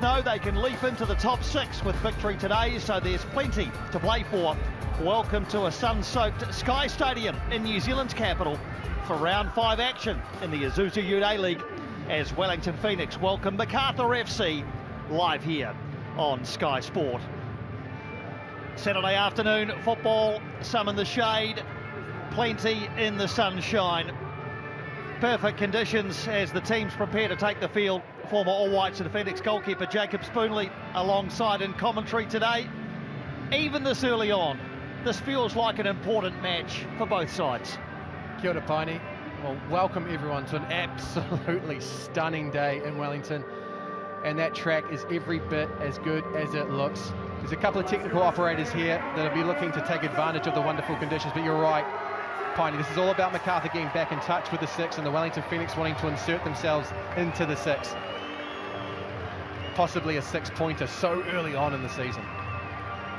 know they can leap into the top 6 with victory today, so there's plenty to play for. Welcome to a sun-soaked Sky Stadium in New Zealand's capital for round 5 action in the Isuzu UTE League as Wellington Phoenix welcome Macarthur FC live here on Sky Sport. Saturday afternoon football, some in the shade, plenty in the sunshine. Perfect conditions as the teams prepare to take the field. Former All Whites and Phoenix goalkeeper Jacob Spoonley alongside in commentary today. Even this early on, this feels like an important match for both sides. Kia ora, Piney. Well, welcome everyone to an absolutely stunning day in Wellington. And that track is every bit as good as it looks. There's a couple of technical operators here that'll be looking to take advantage of the wonderful conditions, but you're right, Piney, this is all about Macarthur getting back in touch with the 6 and the Wellington Phoenix wanting to insert themselves into the 6. Possibly a 6-pointer so early on in the season.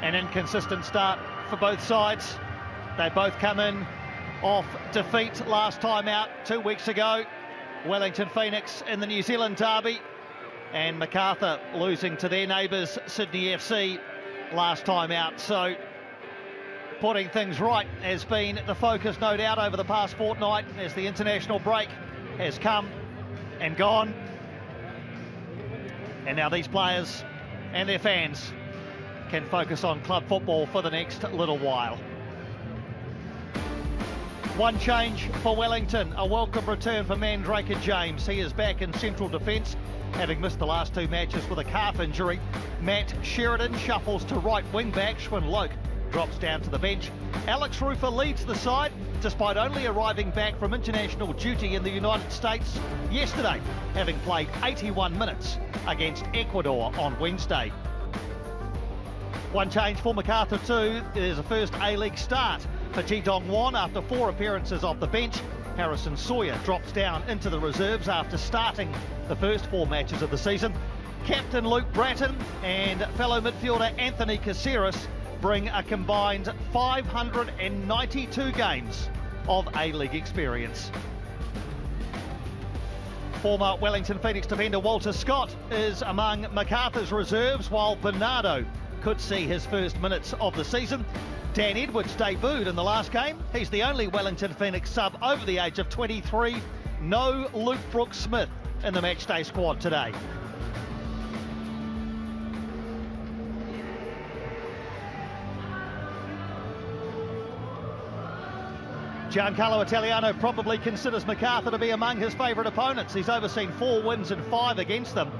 An inconsistent start for both sides. They both come in off defeat last time out 2 weeks ago. Wellington Phoenix in the New Zealand derby, and Macarthur losing to their neighbours Sydney FC last time out. So putting things right has been the focus, no doubt, over the past fortnight as the international break has come and gone. And now these players and their fans can focus on club football for the next little while. One change for Wellington, a welcome return for Mandraker James. He is back in central defence, having missed the last 2 matches with a calf injury. Matt Sheridan shuffles to right wing back. Schwinn Loke drops down to the bench. Alex Rufer leads the side, despite only arriving back from international duty in the United States yesterday, having played 81 minutes against Ecuador on Wednesday. One change for Macarthur too. There's a first A-League start for Ji Dong Won after 4 appearances off the bench. Harrison Sawyer drops down into the reserves after starting the first 4 matches of the season. Captain Luke Bratton and fellow midfielder Anthony Caceres bring a combined 592 games of A-League experience. Former Wellington Phoenix defender Walter Scott is among Macarthur's reserves, while Bernardo could see his first minutes of the season. Dan Edwards debuted in the last game. He's the only Wellington Phoenix sub over the age of 23. No Luke Brooks-Smith in the matchday squad today. Giancarlo Italiano probably considers Macarthur to be among his favourite opponents. He's overseen 4 wins and 5 against them.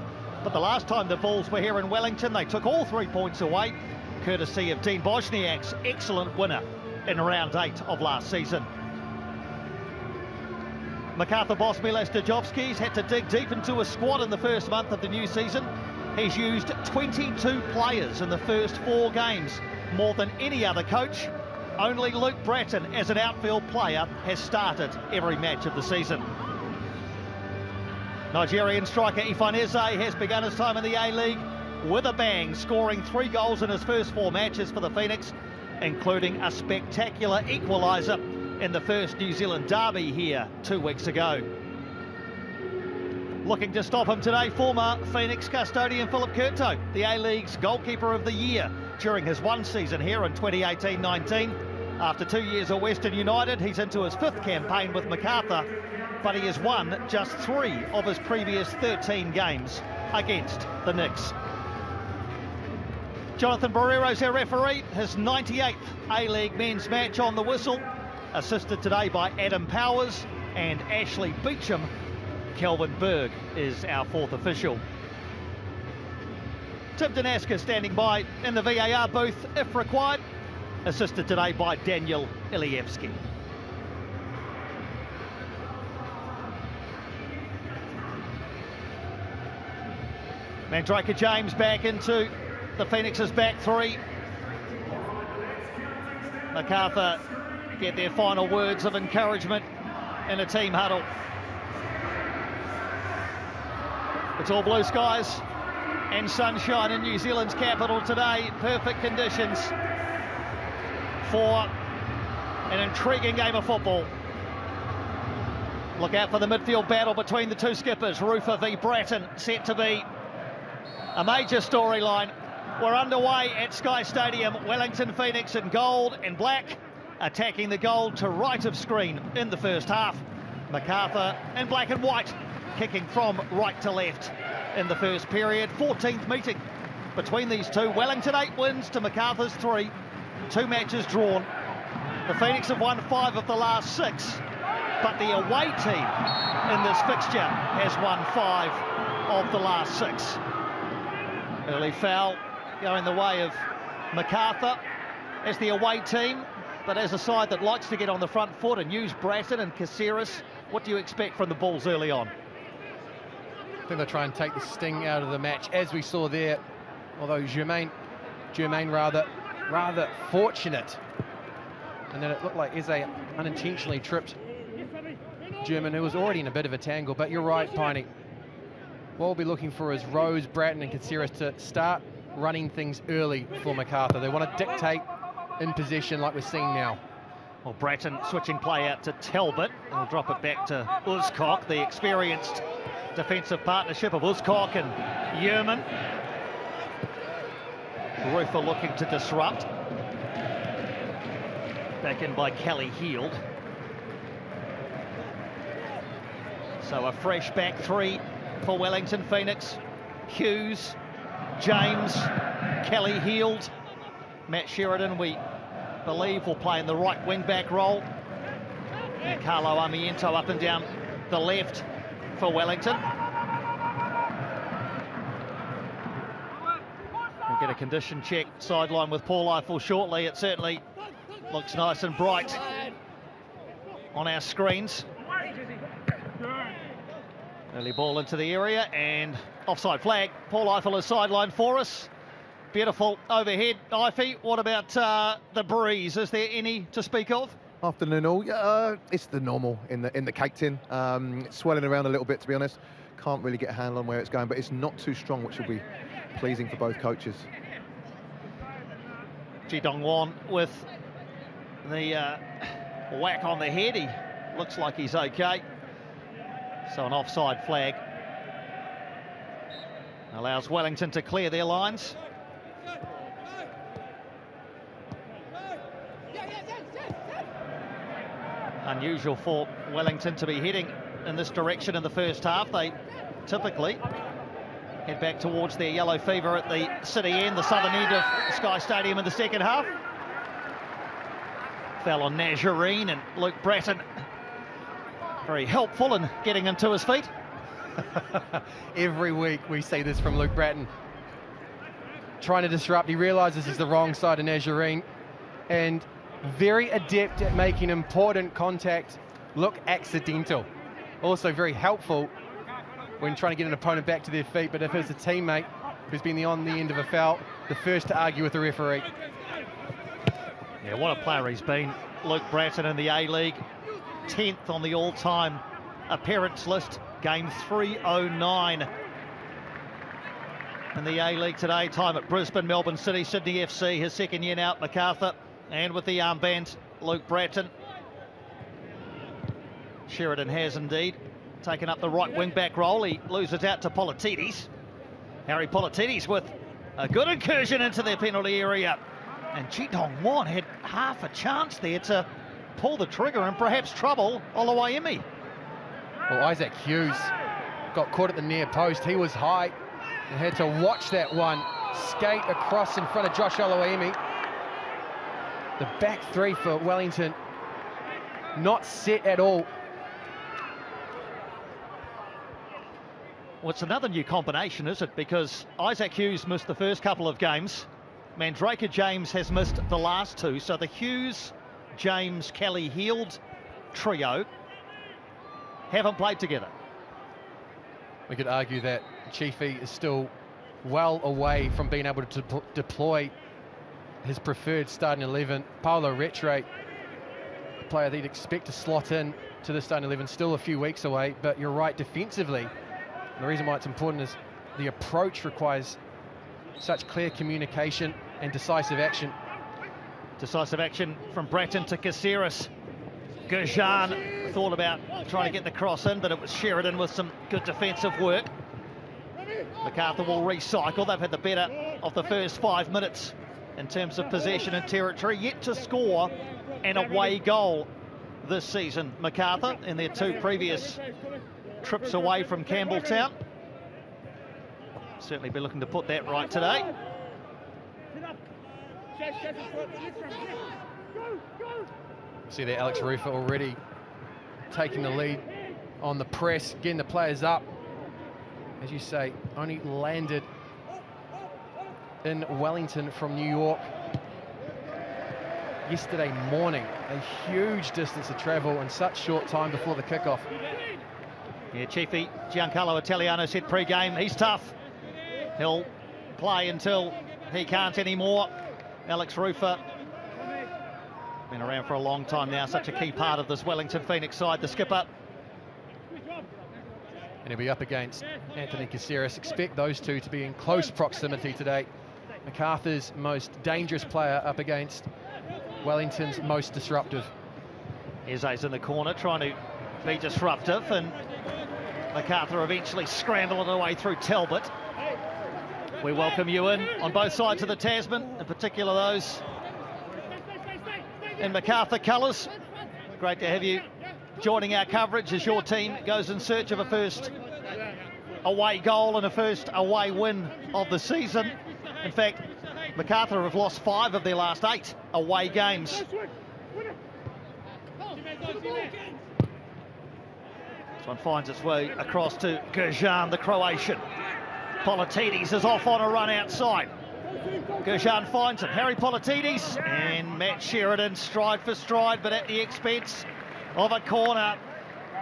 But the last time the Bulls were here in Wellington, they took all 3 points away, courtesy of Dean Bosniak's excellent winner in round 8 of last season. Macarthur boss Milas Dejovski's had to dig deep into a squad in the first month of the new season. He's used 22 players in the first 4 games, more than any other coach. Only Luke Bratton, as an outfield player, has started every match of the season. Nigerian striker Ifaneze has begun his time in the A-League with a bang, scoring 3 goals in his first 4 matches for the Phoenix, including a spectacular equaliser in the first New Zealand derby here 2 weeks ago. Looking to stop him today, former Phoenix custodian Philip Curto, the A-League's goalkeeper of the year during his 1 season here in 2018-19. After 2 years at Western United, he's into his 5th campaign with Macarthur, but he has won just 3 of his previous 13 games against the Knicks. Jonathan Barrero's our referee, his 98th A-League men's match on the whistle, assisted today by Adam Powers and Ashley Beecham. Kelvin Berg is our 4th official. Tim Danaska standing by in the VAR booth if required, assisted today by Daniel Ilievski. Mandraker James back into the Phoenix's back 3. Macarthur get their final words of encouragement in a team huddle. It's all blue skies and sunshine in New Zealand's capital today. Perfect conditions for an intriguing game of football. Look out for the midfield battle between the 2 skippers. Rufer v Bratton set to be A major storyline. We're underway at Sky Stadium. Wellington Phoenix in gold and black, attacking the goal to right of screen in the first half. Macarthur in black and white, kicking from right to left in the first period. 14th meeting between these two. Wellington 8 wins to Macarthur's 3. 2 matches drawn. The Phoenix have won 5 of the last 6, but the away team in this fixture has won 5 of the last 6. Early foul going the way of Macarthur as the away team, but as a side that likes to get on the front foot and use Bratton and Caceres. What do you expect from the Bulls early on? I think they'll try and take the sting out of the match, as we saw there, although Jermaine rather fortunate. And then it looked like Eze unintentionally tripped German, who was already in a bit of a tangle. But you're right, Piney. What we'll be looking for is Rose, Bratton and Caceres to start running things early for Macarthur. They want to dictate in possession like we're seeing now. Well, Bratton switching play out to Talbot. He'll drop it back to Uzcock, the experienced defensive partnership of Uzcock and Yerman. Rufer looking to disrupt. Back in by Kelly Heald. So a fresh back 3 for Wellington Phoenix. Hughes, James, Kelly Heald. Matt Sheridan, we believe, will play in the right wing-back role. And Carlo Amiento up and down the left for Wellington. We'll get a condition check sideline with Paul Eiffel shortly. It certainly looks nice and bright on our screens. Early ball into the area and offside flag. Paul Eiffel is sidelined for us. Beautiful overhead. Ifey, what about the breeze? Is there any to speak of? Afternoon all. It's the normal in the cake tin. Swelling around a little bit, to be honest. Can't really get a handle on where it's going, but it's not too strong, which will be pleasing for both coaches. Ji Dong-won with the whack on the head. He looks like he's okay. So an offside flag allows Wellington to clear their lines. Unusual for Wellington to be heading in this direction in the first half. They typically head back towards their yellow fever at the city end, the southern end of Sky Stadium in the second half. Fell on Nazarene, and Luke Bratton very helpful in getting him to his feet. Every week we see this from Luke Bratton. Trying to disrupt, he realises he's the wrong side of Nazarene, and very adept at making important contact look accidental. Also very helpful when trying to get an opponent back to their feet, but if it's a teammate who's been on the end of a foul, the first to argue with the referee. Yeah, what a player he's been, Luke Bratton, in the A-League. 10th on the all-time appearance list, game 309 in the A-League today. Time at Brisbane, Melbourne City, Sydney FC, his second year now at Macarthur, and with the armband, Luke Bratton. Sheridan has indeed taken up the right wing-back role. He loses out to Politidis. Harry Politidis with a good incursion into their penalty area, and Ji Dong-won had half a chance there to pull the trigger and perhaps trouble Oluwayemi. Well, Isaac Hughes got caught at the near post. He was high and had to watch that one skate across in front of Josh Oluwayemi. The back 3 for Wellington not set at all. Well, it's another new combination, is it? Because Isaac Hughes missed the first couple of games. Mandraker James has missed the last 2. So the Hughes, James, Kelly Heald trio haven't played together. We could argue that Chiefy is still well away from being able to deploy his preferred starting 11. Paulo Retre, a player that you'd expect to slot in to the starting 11, still a few weeks away. But you're right, defensively, the reason why it's important is the approach requires such clear communication and decisive action. Decisive action from Bratton to Caceres. Gurjan thought about trying to get the cross in, but it was Sheridan with some good defensive work. Macarthur will recycle. They've had the better of the first 5 minutes in terms of possession and territory, yet to score an away goal this season, Macarthur, in their 2 previous trips away from Campbelltown. Certainly be looking to put that right today. See there, Alex Rufer already taking the lead on the press, getting the players up. As you say, only landed in Wellington from New York yesterday morning. A huge distance to travel in such short time before the kickoff. Yeah, Chiefy Giancarlo Italiano said pre-game, he's tough. He'll play until he can't anymore. Alex Rufer, been around for a long time now, such a key part of this Wellington Phoenix side, the skipper. And he'll be up against Anthony Caceres. Expect those two to be in close proximity today. Macarthur's most dangerous player up against Wellington's most disruptive. Eze's in the corner trying to be disruptive, and Macarthur eventually scrambling away through Talbot. We welcome you in on both sides of the Tasman, in particular those in Macarthur colours. Great to have you joining our coverage as your team goes in search of a first away goal and a first away win of the season. In fact, Macarthur have lost 5 of their last 8 away games. This one finds its way across to Gerjan, the Croatian. Politidis is off on a run outside. Gerjan finds him. Harry Politidis and Matt Sheridan stride for stride, but at the expense of a corner.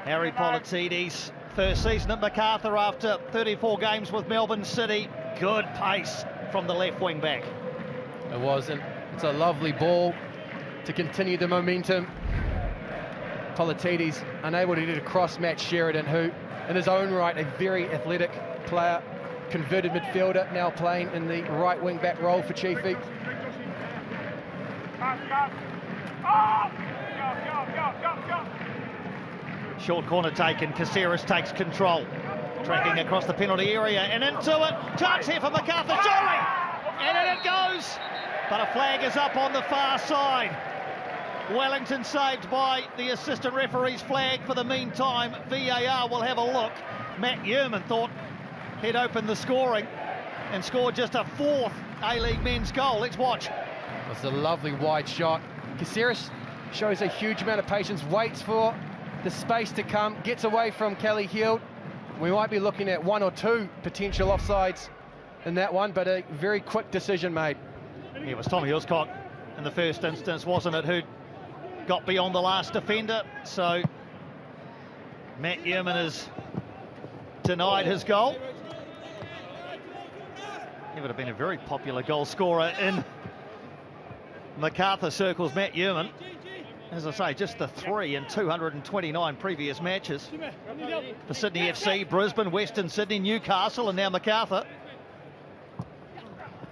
Harry Politidis, first season at Macarthur after 34 games with Melbourne City. Good pace from the left wing back. It was, and it's a lovely ball to continue the momentum. Politidis unable to get across Matt Sheridan, who in his own right a very athletic player, converted midfielder, now playing in the right wing back role for Chiefy. Short corner taken, Caceres takes control. Tracking across the penalty area and into it. Chance here for Macarthur, surely! And in it goes! But a flag is up on the far side. Wellington saved by the assistant referee's flag for the meantime. VAR will have a look. Matt Yerman thought he'd opened the scoring and scored just a 4th A-League men's goal. Let's watch. It's a lovely wide shot. Caceres shows a huge amount of patience, waits for the space to come, gets away from Kelly Hield. We might be looking at 1 or 2 potential offsides in that one, but a very quick decision made. It was Tommy Uscott in the first instance, wasn't it, who got beyond the last defender. So Matt Yerman has denied his goal. He would have been a very popular goal scorer in Macarthur circles, Matt Yerman. As I say, just the 3 in 229 previous matches for Sydney FC, Brisbane, Western Sydney, Newcastle, and now Macarthur.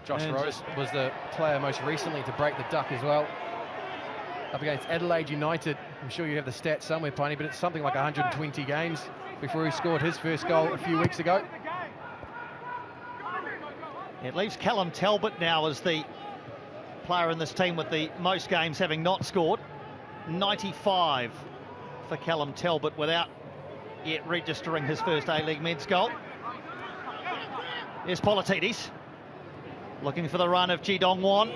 Josh Rose was the player most recently to break the duck as well. Up against Adelaide United. I'm sure you have the stats somewhere, Piney, but it's something like 120 games before he scored his first goal a few weeks ago. It leaves Callum Talbot now as the player in this team with the most games having not scored. 95 for Callum Talbot without yet registering his first A-League men's goal. Here's Politidis looking for the run of Ji Dong Won.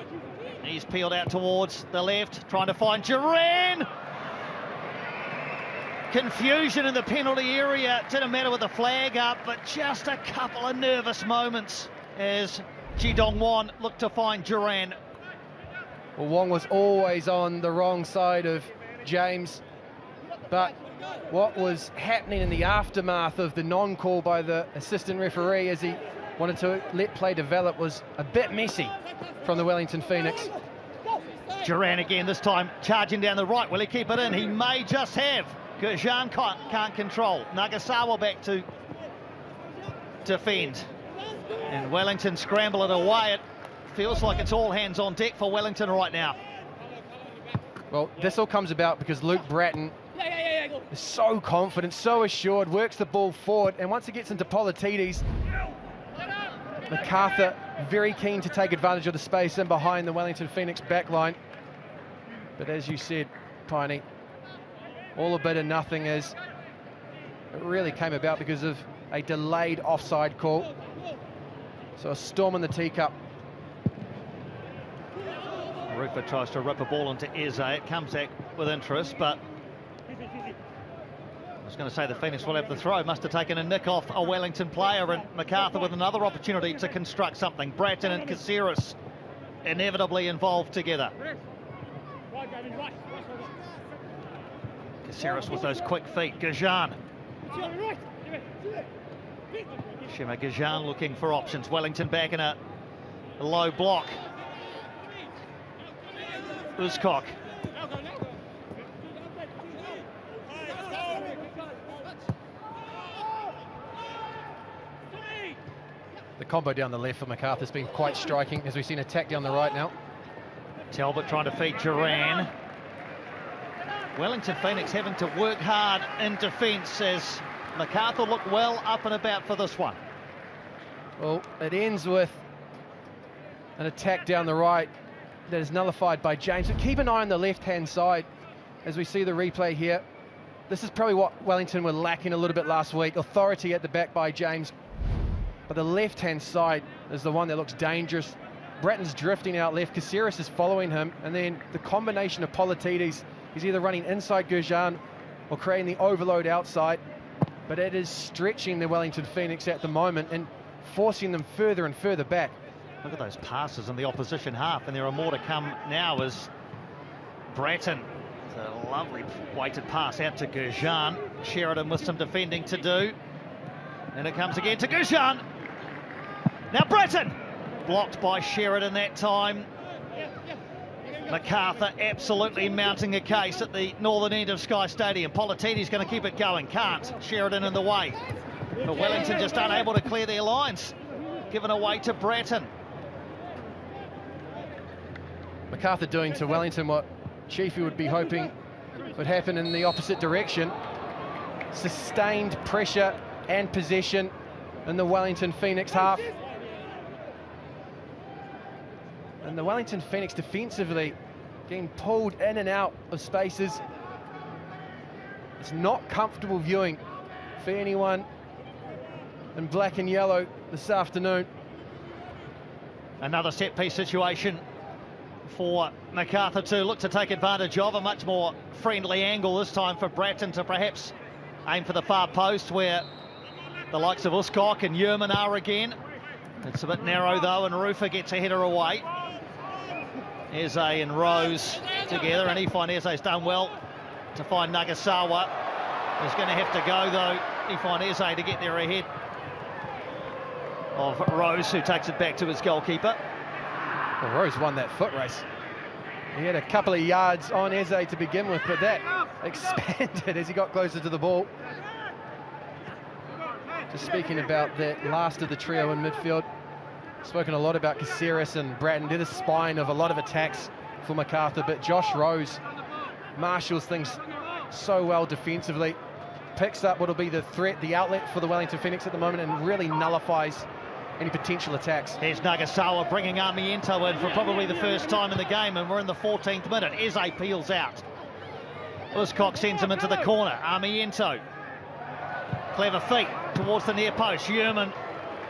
He's peeled out towards the left, trying to find Duran. Confusion in the penalty area. Didn't matter with the flag up, but just a couple of nervous moments as Ji Dong Won looked to find Duran. Well, Wong was always on the wrong side of James, but what was happening in the aftermath of the non-call by the assistant referee as he wanted to let play develop was a bit messy from the Wellington Phoenix. Duran again, this time charging down the right. Will he keep it in? He may just have. Gerjan can't control. Nagasawa back to defend. And Wellington scramble it away. It feels like it's all hands on deck for Wellington right now. Well, this all comes about because Luke Bratton is so confident, so assured, works the ball forward, and once he gets into Politidis, Macarthur very keen to take advantage of the space in behind the Wellington Phoenix backline. But as you said, Piney, all a bit of nothing as it really came about because of a delayed offside call. So a storm in the teacup. Rufa tries to rip a ball into Eze. It comes back with interest, but I was going to say the Phoenix will have the throw. Must have taken a nick off a Wellington player, and Macarthur with another opportunity to construct something. Bratton and Caceres inevitably involved together. Caceres with those quick feet. Gajan. Shema Gajan looking for options. Wellington back in a low block. Uzcock. The combo down the left for Macarthur has been quite striking, as we've seen attack down the right now. Talbot trying to feed Duran. Wellington Phoenix having to work hard in defence as Macarthur looked well up and about for this one. Well, it ends with an attack down the right that is nullified by James. But keep an eye on the left-hand side as we see the replay here. This is probably what Wellington were lacking a little bit last week. Authority at the back by James. But the left-hand side is the one that looks dangerous. Bratton's drifting out left. Caceres is following him. And then the combination of Politides, he's either running inside Gurjan or creating the overload outside. But it is stretching the Wellington Phoenix at the moment and forcing them further and further back. Look at those passes in the opposition half, and there are more to come now as Bratton, a lovely weighted pass out to Gurjan. Sheridan with some defending to do. And it comes again to Gurjan. Now Bratton, blocked by Sheridan that time. Macarthur absolutely mounting a case at the northern end of Sky Stadium. Politides going to keep it going, can't. Sheridan in the way. But Wellington just unable to clear their lines. Given away to Bratton. Macarthur doing to Wellington what Chiefy would be hoping would happen in the opposite direction. Sustained pressure and possession in the Wellington Phoenix half. And the Wellington Phoenix defensively getting pulled in and out of spaces. It's not comfortable viewing for anyone in black and yellow this afternoon. Another set-piece situation for Macarthur to look to take advantage of. A much more friendly angle this time for Bratton to perhaps aim for the far post where the likes of Uzcock and Yerman are again. It's a bit narrow though, and Rufa gets a header away. Eze and Rose together, and Ifeanyi Eze's done well to find Nagasawa. He's going to have to go though, Ifeanyi Eze, to get there ahead of Rose, who takes it back to his goalkeeper. Well, Rose won that foot race. He had a couple of yards on Eze to begin with, but that expanded as he got closer to the ball. Just speaking about that last of the trio in midfield, spoken a lot about Caceres and Bratton. They're the spine of a lot of attacks for Macarthur, but Josh Rose marshals things so well defensively, picks up what'll be the threat, the outlet for the Wellington Phoenix at the moment, and really nullifies any potential attacks. Here's Nagasawa bringing Armiento in for probably the first time in the game, and we're in the 14th minute. Eze peels out. Uzcock sends him into the corner. Armiento, clever feet towards the near post. Yerman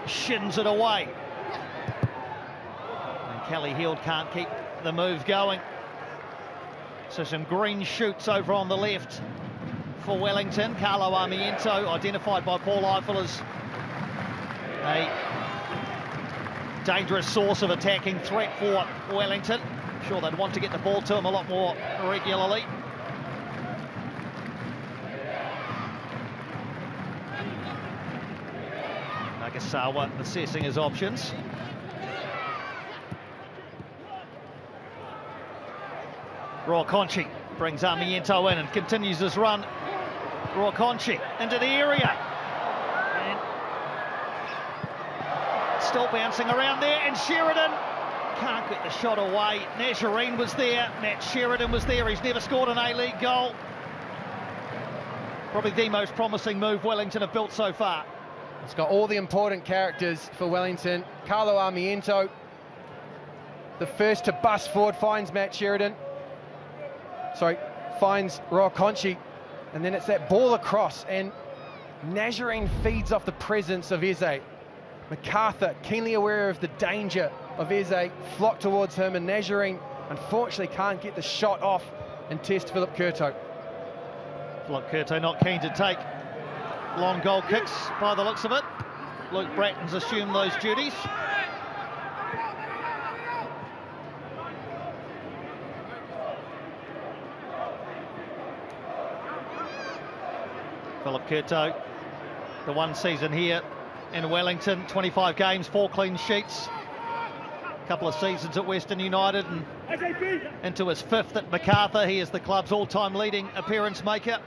shins it away. And Kelly Hield can't keep the move going. So some green shoots over on the left for Wellington. Carlo Armiento, identified by Paul Eiffel as a dangerous source of attacking threat for Wellington. I'm sure they'd want to get the ball to him a lot more regularly. Nagasawa assessing his options. Conchi brings Armiento in and continues his run. Conchi into the area. And still bouncing around there, and Sheridan can't get the shot away. Nazarene was there, Matt Sheridan was there. He's never scored an A-League goal. Probably the most promising move Wellington have built so far. It's got all the important characters for Wellington. Carlo Armiento, the first to bust forward, finds Matt Sheridan. Sorry, finds Roa Conchi. And then it's that ball across, and Nazarene feeds off the presence of Eze. Macarthur, keenly aware of the danger of Eze, flock towards him, and Nazarene unfortunately can't get the shot off and test Philip Curto. Philip Curto not keen to take long goal kicks by the looks of it. Luke Bratton's assumed those duties. Philip Curto, the one season here in Wellington, 25 games, 4 clean sheets. A couple of seasons at Western United and into his 5th at Macarthur. He is the club's all-time leading appearance maker.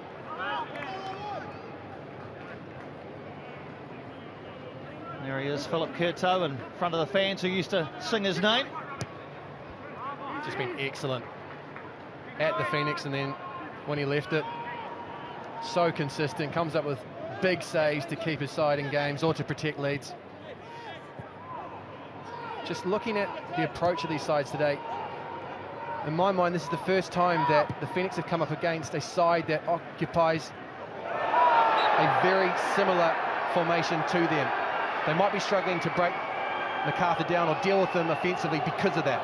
There he is, Philip Curto, in front of the fans who used to sing his name. Just been excellent at the Phoenix, and then when he left it, so consistent, comes up with big saves to keep his side in games or to protect leads. Just looking at the approach of these sides today, in my mind, this is the first time that the Phoenix have come up against a side that occupies a very similar formation to them. They might be struggling to break Macarthur down or deal with them offensively because of that.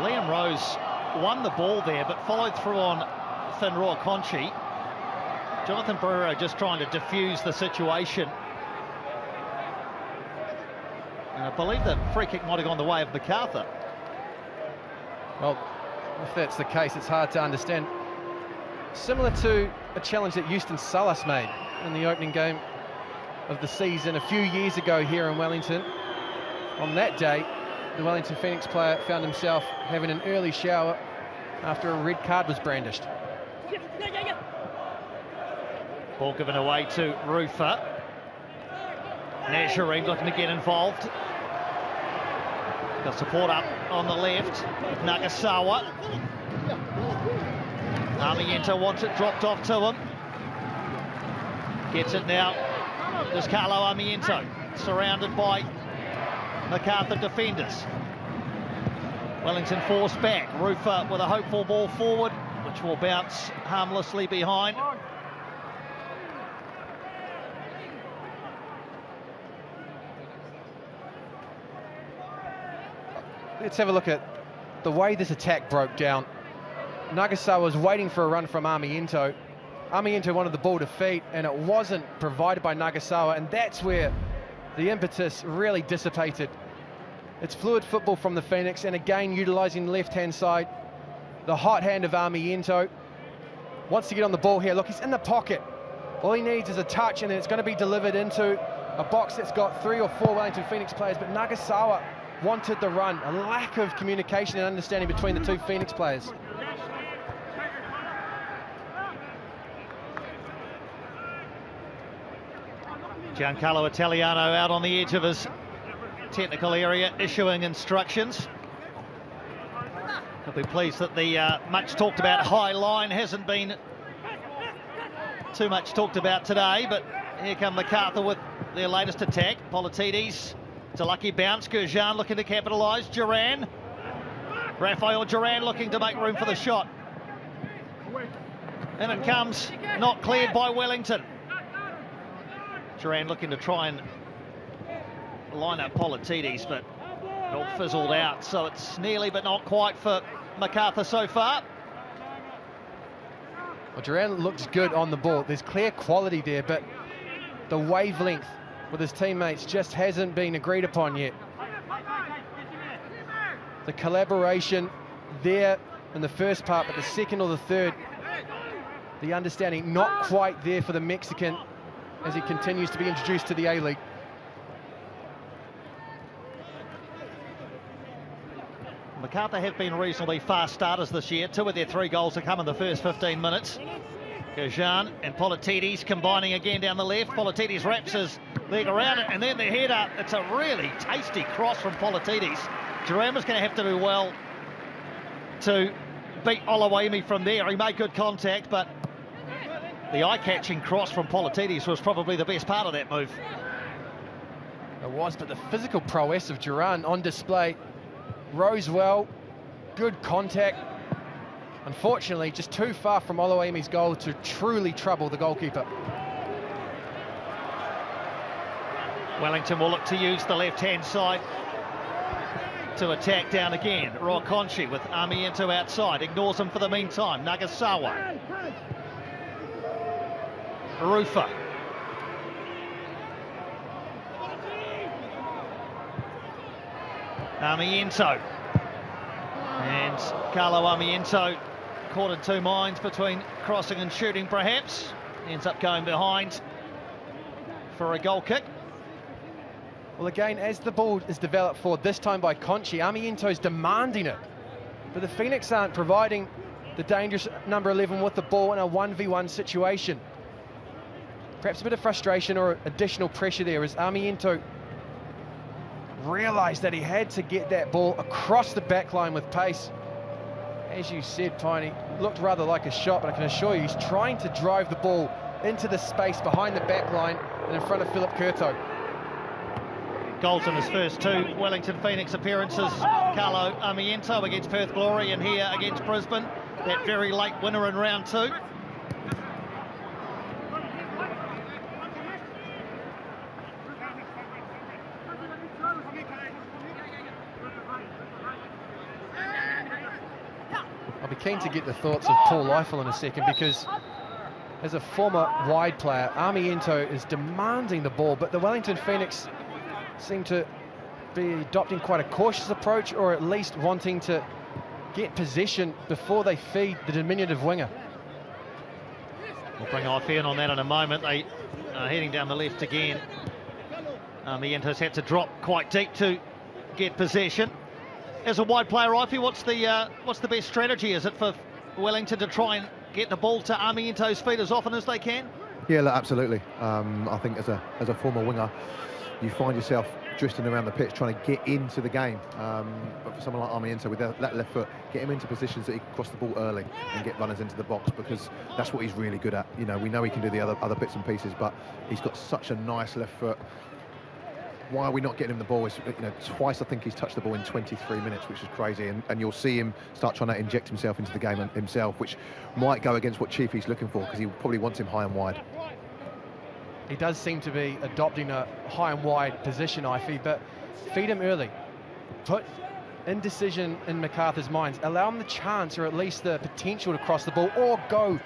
Liam Rose won the ball there, but followed through on thin Roa Conchi. Jonathan Barrero just trying to diffuse the situation. And I believe the free kick might have gone the way of Macarthur. Well, if that's the case, it's hard to understand. Similar to a challenge that Houston Salas made in the opening game of the season a few years ago here in Wellington. On that day, the Wellington Phoenix player found himself having an early shower after a red card was brandished. Ball given away to Rufa. Nazarene looking to get involved. Got support up on the left. Nagasawa. Armiento wants it dropped off to him. Gets it now. There's Carlo Armiento, surrounded by Macarthur defenders. Wellington forced back. Rufa with a hopeful ball forward, which will bounce harmlessly behind. Let's have a look at the way this attack broke down. Nagasawa was waiting for a run from Armiento. Armiento wanted the ball to feet, and it wasn't provided by Nagasawa, and that's where the impetus really dissipated. It's fluid football from the Phoenix, and again utilising the left-hand side. The hot hand of Armiento. Wants to get on the ball here. Look, he's in the pocket. All he needs is a touch, and then it's going to be delivered into a box that's got 3 or 4 Wellington Phoenix players, but Nagasawa wanted the run. A lack of communication and understanding between the 2 Phoenix players. Giancarlo Italiano out on the edge of his technical area, issuing instructions. He'll be pleased that the much talked about high line hasn't been too much talked about today, but here come Macarthur with their latest attack. Politides, it's a lucky bounce. Gurjan looking to capitalise. Duran. Rafael Duran looking to make room for the shot. And it comes, not cleared by Wellington. Duran looking to try and line up Politides, but it all fizzled out. So it's nearly but not quite for Macarthur so far. Well, Duran looks good on the ball. There's clear quality there, but the wavelength with his teammates just hasn't been agreed upon yet. The collaboration there in the first part, but the second or the third, the understanding not quite there for the Mexican as he continues to be introduced to the A-League. Macarthur have been reasonably fast starters this year. 2 of their 3 goals have come in the first 15 minutes. Gurjan and Politides combining again down the left. Politides wraps his leg around it, and then the header. It's a really tasty cross from Politides. Duran was going to have to do well to beat Olawemi from there. He made good contact, but The eye-catching cross from Politidis was probably the best part of that move. It was, but the physical prowess of Duran on display. Rose well, good contact. Unfortunately, just too far from Oluwayemi's goal to truly trouble the goalkeeper. Wellington will look to use the left-hand side to attack down again. Rokonchi with Amiento outside, ignores him for the meantime. Nagasawa. Rufa. Amiento. And Carlo Amiento caught in two minds between crossing and shooting perhaps. Ends up going behind for a goal kick. Well, again, as the ball is developed forward, this time by Conchi, Amiento's demanding it. But the Phoenix aren't providing the dangerous number 11 with the ball in a 1v1 situation. Perhaps a bit of frustration or additional pressure there as Amiento realised that he had to get that ball across the back line with pace. As you said, Piney, looked rather like a shot, but I can assure you he's trying to drive the ball into the space behind the back line and in front of Philip Curto. Goals in his first two Wellington Phoenix appearances. Carlo Amiento against Perth Glory and here against Brisbane. That very late winner in round two. I'll be keen to get the thoughts of Paul Leifel in a second, because as a former wide player, Amiento is demanding the ball, but the Wellington Phoenix seem to be adopting quite a cautious approach, or at least wanting to get possession before they feed the diminutive winger. We'll bring Ife on that in a moment. They are heading down the left again. Amiento's had to drop quite deep to get possession. As a wide player, Ife, what's the best strategy? Is it for Wellington to try and get the ball to Amiento's feet as often as they can? Yeah, look, absolutely. I think as a former winger, you find yourself drifting around the pitch trying to get into the game. But for someone like Amiento with that left foot, get him into positions that he can cross the ball early and get runners into the box, because that's what he's really good at. You know, we know he can do the other bits and pieces, but he's got such a nice left foot. Why are we not getting him the ball? It's, you know, twice I think he's touched the ball in 23 minutes, which is crazy, and you'll see him start trying to inject himself into the game himself, which might go against what Chiefy's looking for, because he probably wants him high and wide. He does seem to be adopting a high and wide position, Ife, but feed him early. Put indecision in Macarthur's minds. Allow him the chance, or at least the potential, to cross the ball or go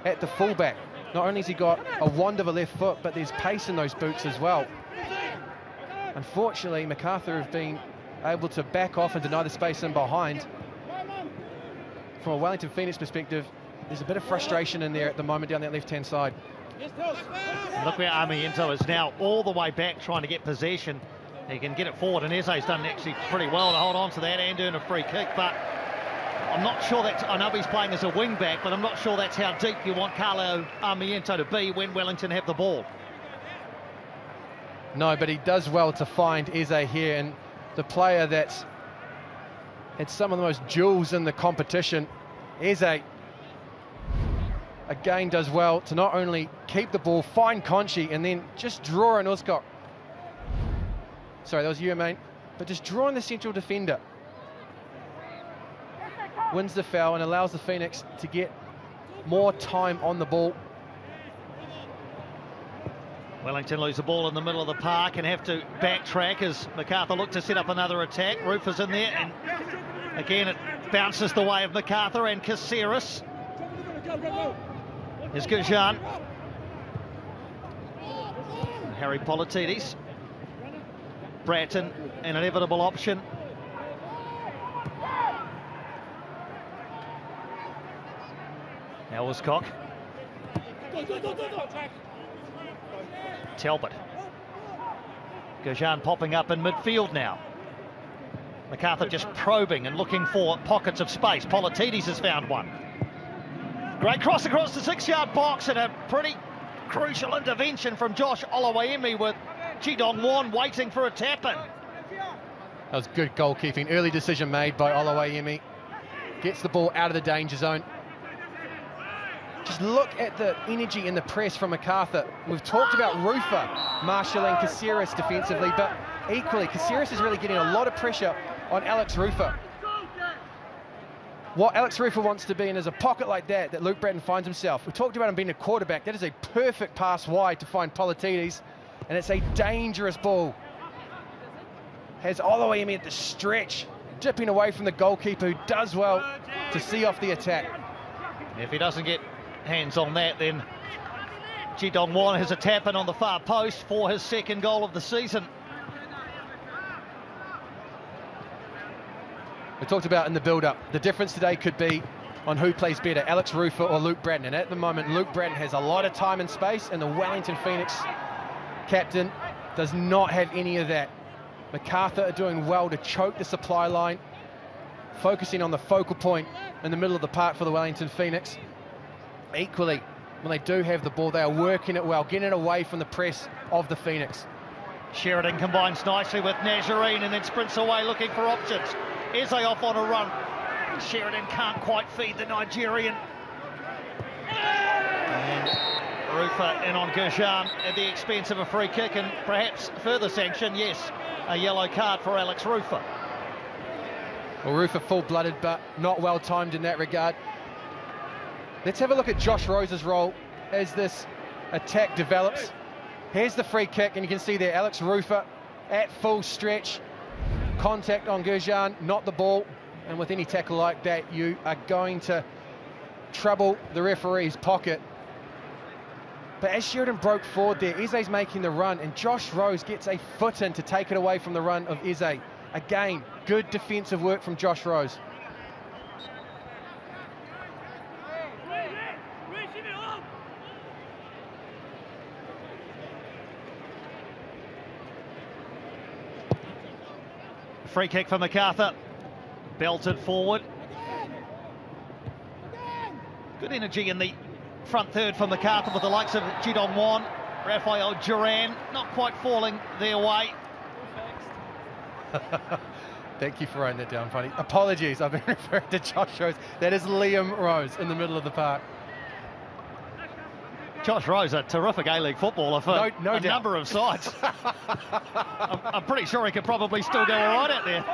at the fullback. Not only has he got a wand of a left foot, but there's pace in those boots as well. Unfortunately, Macarthur have been able to back off and deny the space in behind. From a Wellington Phoenix perspective, there's a bit of frustration in there at the moment down that left-hand side. Look where Amiento is now, all the way back trying to get possession. He can get it forward, and Eze's done actually pretty well to hold on to that and earn a free kick, but I'm not sure that's, I know he's playing as a wing back, but I'm not sure that's how deep you want Carlo Amiento to be when Wellington have the ball. No, but he does well to find Eze here, and the player that's had some of the most duels in the competition, Eze, again does well to not only keep the ball, find Conchi, and then just draw an Uzcock. Sorry, that was you, mate. But just drawing the central defender. Wins the foul and allows the Phoenix to get more time on the ball. Wellington lose the ball in the middle of the park and have to backtrack as Macarthur look to set up another attack. Rufa's in there, and again it bounces the way of Macarthur and Caceres. Here's Gujan. Harry Politidis. Bratton, an inevitable option. Now Uzcock. Talbot. Gujan popping up in midfield now. Macarthur just probing and looking for pockets of space. Politidis has found one. Great cross across the 6-yard box, and a pretty crucial intervention from Josh Oluwayemi with Chi Dong-won waiting for a tap-in. That was good goalkeeping. Early decision made by Oluwayemi. Gets the ball out of the danger zone. just look at the energy in the press from Macarthur. We've talked about Rufer marshalling Caceres defensively, but equally, Caceres is really getting a lot of pressure on Alex Rufer. What Alex Rufer wants to be in is a pocket like that Luke Bratton finds himself. We talked about him being a quarterback. That is a perfect pass wide to find Politidis, and it's a dangerous ball. Has Oloemi at the stretch, dipping away from the goalkeeper, who does well to see off the attack. If he doesn't get hands on that, then Ji Dong-won has a tap in on the far post for his second goal of the season. We talked about in the build-up, the difference today could be on who plays better, Alex Rufer or Luke Bratton. And at the moment, Luke Bratton has a lot of time and space, and the Wellington Phoenix captain does not have any of that. Macarthur are doing well to choke the supply line, focusing on the focal point in the middle of the park for the Wellington Phoenix. Equally, when they do have the ball, they are working it well, getting it away from the press of the Phoenix. Sheridan combines nicely with Nazarene and then sprints away looking for options. Eze off on a run. Sheridan can't quite feed the Nigerian. And Rufer in on Gerjan at the expense of a free kick and perhaps further sanction, yes, a yellow card for Alex Rufer. Well, Rufer full-blooded, but not well-timed in that regard. Let's have a look at Josh Rose's role as this attack develops. Here's the free kick, and you can see there Alex Rufer at full stretch. Contact on Gerjan, not the ball. And with any tackle like that, you are going to trouble the referee's pocket. But as Sheridan broke forward there, Eze's making the run, and Josh Rose gets a foot in to take it away from the run of Eze. Again, good defensive work from Josh Rose. Free kick for Macarthur, belted forward. Good energy in the front third for Macarthur with the likes of Ji Dong-won, Raphael Duran, not quite falling their way. Thank you for writing that down, Funny. Apologies, I've been referring to Josh Rose. That is Liam Rose in the middle of the park. Josh Rose, a terrific A-League footballer for no a doubt. number of sides. I'm pretty sure he could probably still go all right out there.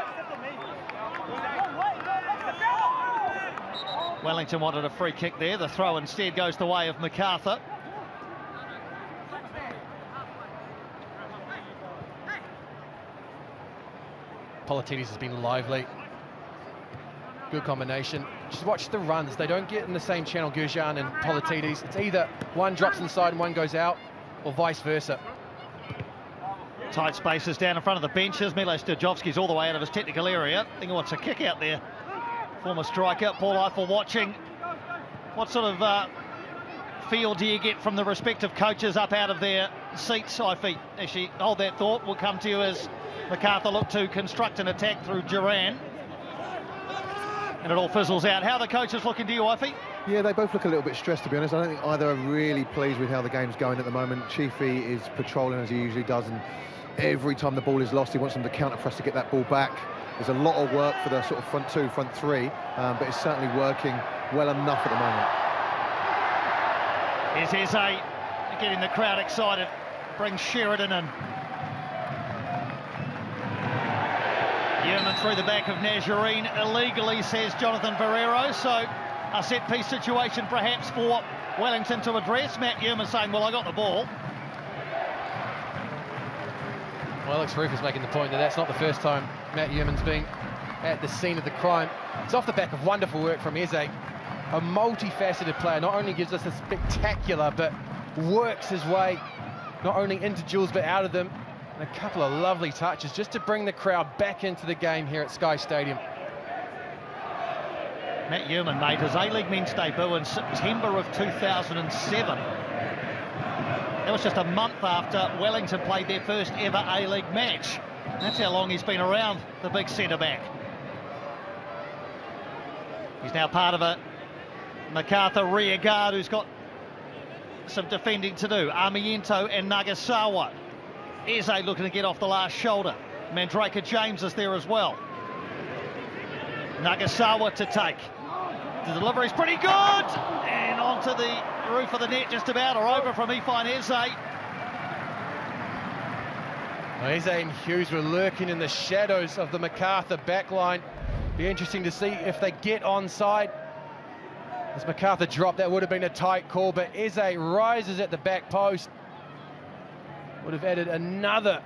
Wellington wanted a free kick there. The throw instead goes the way of Macarthur. Politidis has been lively. Good combination. Just watch the runs. They don't get in the same channel, Gerjan and Politidis. It's either one drops inside and one goes out, or vice versa. Tight spaces down in front of the benches. Milos Sturjovski's all the way out of his technical area. I think he wants a kick out there. Former striker, Paul Eiffel watching. What sort of feel do you get from the respective coaches up out of their seats, Ify? Actually, hold that thought. We'll come to you as Macarthur look to construct an attack through Duran. And it all fizzles out. How are the coaches looking to you, Ify? Yeah, they both look a little bit stressed, to be honest. I don't think either are really pleased with how the game's going at the moment. Chiefy is patrolling as he usually does, and every time the ball is lost, he wants them to counter press to get that ball back. There's a lot of work for the sort of front two, front three, but it's certainly working well enough at the moment. Here's Eze getting the crowd excited. Brings Sheridan in. Yeoman through the back of Nazarene illegally, says Jonathan Barrero. So a set-piece situation perhaps for Wellington to address. Matt Yeoman saying, well, I got the ball. Well, Alex Rufer's making the point that that's not the first time Matt Yeoman's been at the scene of the crime. It's off the back of wonderful work from Eze, a multifaceted player. Not only gives us a spectacular, but works his way not only into duels but out of them. And a couple of lovely touches just to bring the crowd back into the game here at Sky Stadium. Matt Yeoman made his A-League men's debut in September of 2007. That was just a month after Wellington played their first ever A-League match. That's how long he's been around, the big centre-back. He's now part of a Macarthur rear guard who's got some defending to do. Armiento and Nagasawa. Eze looking to get off the last shoulder. Mandrake James is there as well. Nagasawa to take. The delivery's pretty good, and onto the roof of the net just about, or over from Eze. Eze and Hughes were lurking in the shadows of the Macarthur backline. Be interesting to see if they get onside. As Macarthur dropped, that would have been a tight call, but Eze rises at the back post. Would have added another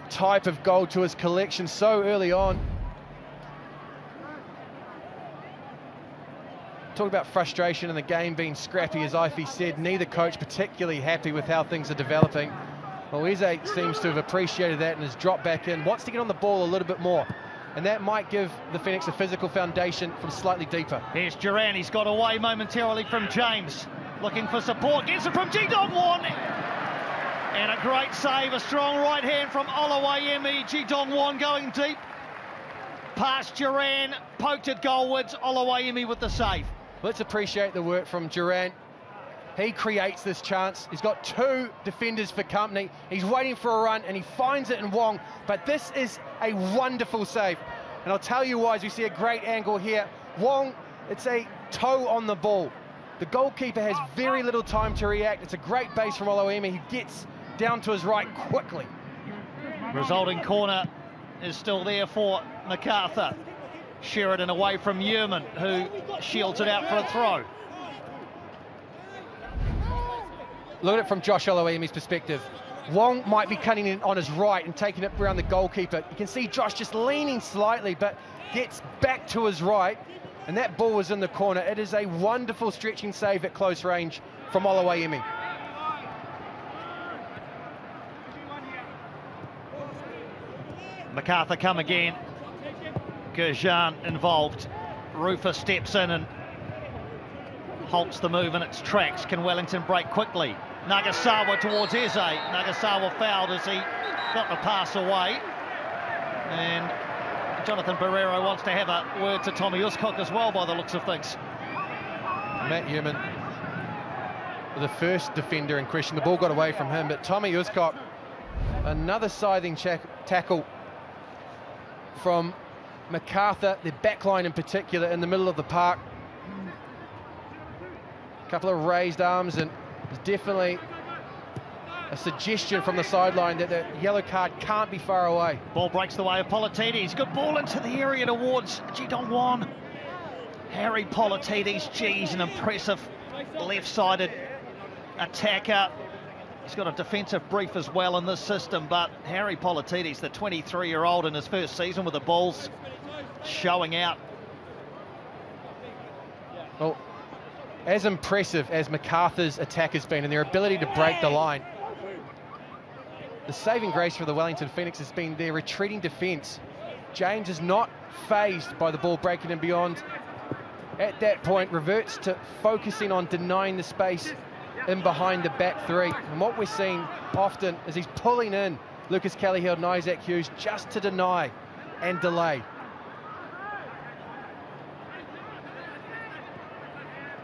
type of goal to his collection so early on. Talk about frustration and the game being scrappy, as Ify said. Neither coach particularly happy with how things are developing. Well, Eze seems to have appreciated that and has dropped back in, wants to get on the ball a little bit more. And that might give the Phoenix a physical foundation from slightly deeper. Here's Duran, he's got away momentarily from James. Looking for support, gets it from Ji-Dong-Won. And a great save, a strong right hand from Oluwayemi. Ji-Dong-Won going deep. Past Duran, poked it goalwards, Oluwayemi with the save. Let's appreciate the work from Duran. He creates this chance. He's got two defenders for company. He's waiting for a run and he finds it in Wong. But this is a wonderful save. And I'll tell you why, as we see a great angle here. Wong, it's a toe on the ball. The goalkeeper has very little time to react. It's a great base from Oluwayemi. He gets down to his right quickly. Resulting corner is still there for Macarthur. Sheridan away from Yearman, who shields it out for a throw. Look at it from Josh Oluwayemi's perspective. Wong might be cutting in on his right and taking it around the goalkeeper. You can see Josh just leaning slightly, but gets back to his right, and that ball was in the corner. It is a wonderful stretching save at close range from Oluwayemi. Macarthur come again. Gurjan involved. Rufus steps in and halts the move in its tracks. Can Wellington break quickly? Nagasawa towards Eze. Nagasawa fouled as he got the pass away. And Jonathan Barrero wants to have a word to Tommy Uscock as well, by the looks of things. Matt Yearman, the first defender in question. The ball got away from him, but Tommy Uscock, another scything tackle from Macarthur, their backline in particular, in the middle of the park. A couple of raised arms, and there's definitely a suggestion from the sideline that the yellow card can't be far away. Ball breaks the way of Politides. Good ball into the area towards Ji-Dong-Won. Harry Politides, geez, an impressive left-sided attacker. He's got a defensive brief as well in this system, but Harry Politides, the 23-year-old in his first season with the Bulls, showing out. Well, as impressive as Macarthur's attack has been and their ability to break the line, the saving grace for the Wellington Phoenix has been their retreating defence. James is not fazed by the ball breaking and beyond. At that point, reverts to focusing on denying the space in behind the back three. And what we're seeing often is he's pulling in Lucas Kellyhill and Isaac Hughes just to deny and delay.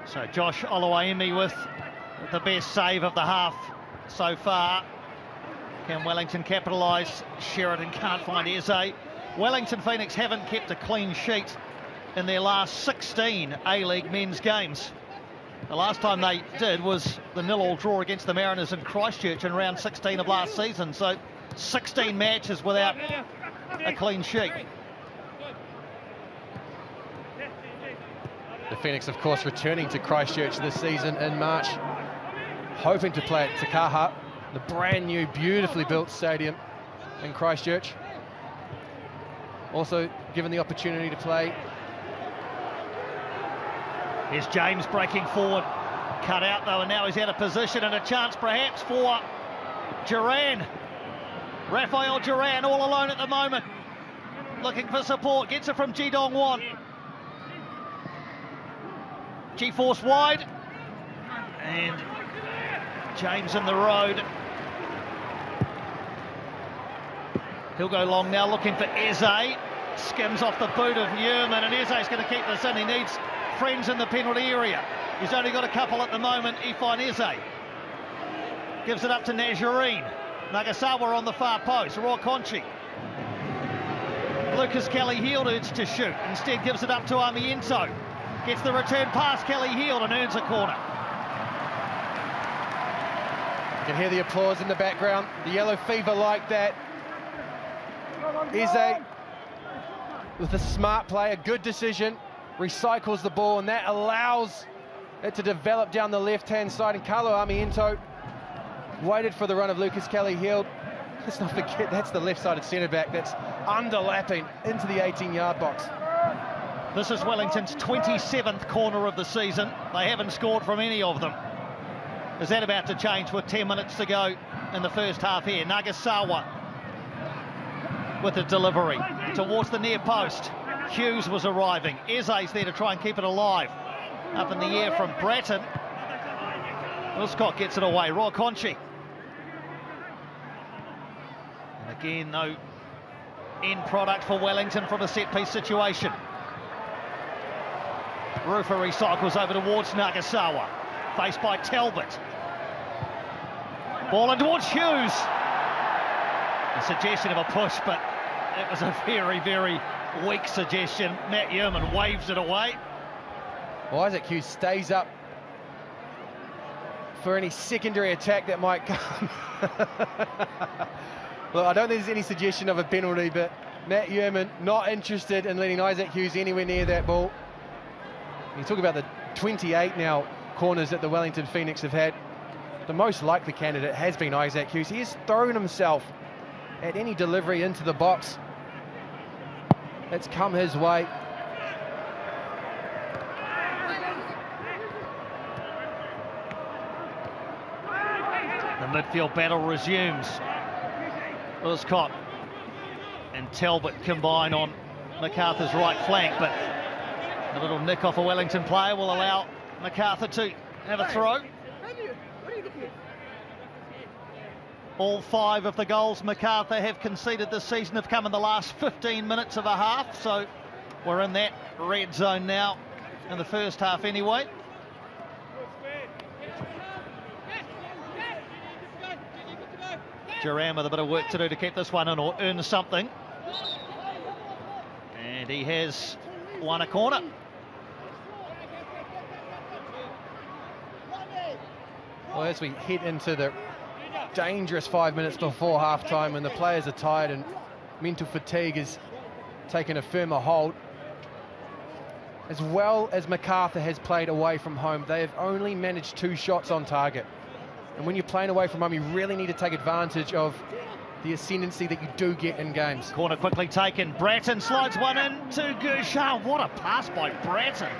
So Josh Oluwayemi with the best save of the half so far. Can Wellington capitalise? Sheridan can't find Eze. Wellington Phoenix haven't kept a clean sheet in their last 16 A-League men's games. The last time they did was the 0-0 draw against the Mariners in Christchurch in round 16 of last season. So 16 matches without a clean sheet. The Phoenix, of course, returning to Christchurch this season in March, hoping to play at Takaha, the brand new, beautifully built stadium in Christchurch. Also given the opportunity to play. Here's James breaking forward. Cut out though, and now he's out of position, and a chance perhaps for Duran. Raphael Duran all alone at the moment. Looking for support, gets it from Ji-Dong-Won. G-force wide. And James in the road. He'll go long now, looking for Eze. Skims off the boot of Yearman, and Eze's going to keep this in. He needs friends in the penalty area. He's only got a couple at the moment. Ifeanyi Eze gives it up to Nazarene. Nagasawa on the far post. Roy Conchi. Lucas Kelly-Hill urged to shoot. Instead gives it up to Amiento. Gets the return past Kelly Heald and earns a corner. You can hear the applause in the background. The yellow fever like that. Eze, with a smart play, a good decision, recycles the ball, and that allows it to develop down the left-hand side. And Carlo Armiento waited for the run of Lucas Kelly Heald. Let's not forget, that's the left-sided centre-back that's underlapping into the 18-yard box. This is Wellington's 27th corner of the season. They haven't scored from any of them. Is that about to change with 10 minutes to go in the first half here? Nagasawa with the delivery towards the near post. Hughes was arriving. Eze's there to try and keep it alive. Up in the air from Bratton. Scott gets it away. Roy Conchi. And again, no end product for Wellington from a set-piece situation. Rufer recycles over towards Nagasawa. Faced by Talbot. Ball in towards Hughes. A suggestion of a push, but it was a very, very weak suggestion. Matt Yeoman waves it away. Well, Isaac Hughes stays up for any secondary attack that might come. Well, I don't think there's any suggestion of a penalty, but Matt Yeoman not interested in letting Isaac Hughes anywhere near that ball. You talk about the 28 now corners that the Wellington Phoenix have had. The most likely candidate has been Isaac Hughes. He has thrown himself at any delivery into the box that's come his way. The midfield battle resumes. Uscott and Talbot combine on Macarthur's right flank, but a little nick off a Wellington player will allow Macarthur to have a throw. All 5 of the goals Macarthur have conceded this season have come in the last 15 minutes of a half, so we're in that red zone now in the first half anyway. Duran with a bit of work to do to keep this one in or earn something. And he has won a corner. Well, as we head into the dangerous 5 minutes before half-time, when the players are tired and mental fatigue is taking a firmer hold, as well as Macarthur has played away from home, they have only managed 2 shots on target. And when you're playing away from home, you really need to take advantage of the ascendancy that you do get in games. Corner quickly taken. Bratton slides one in to Gouchard. What a pass by Bratton.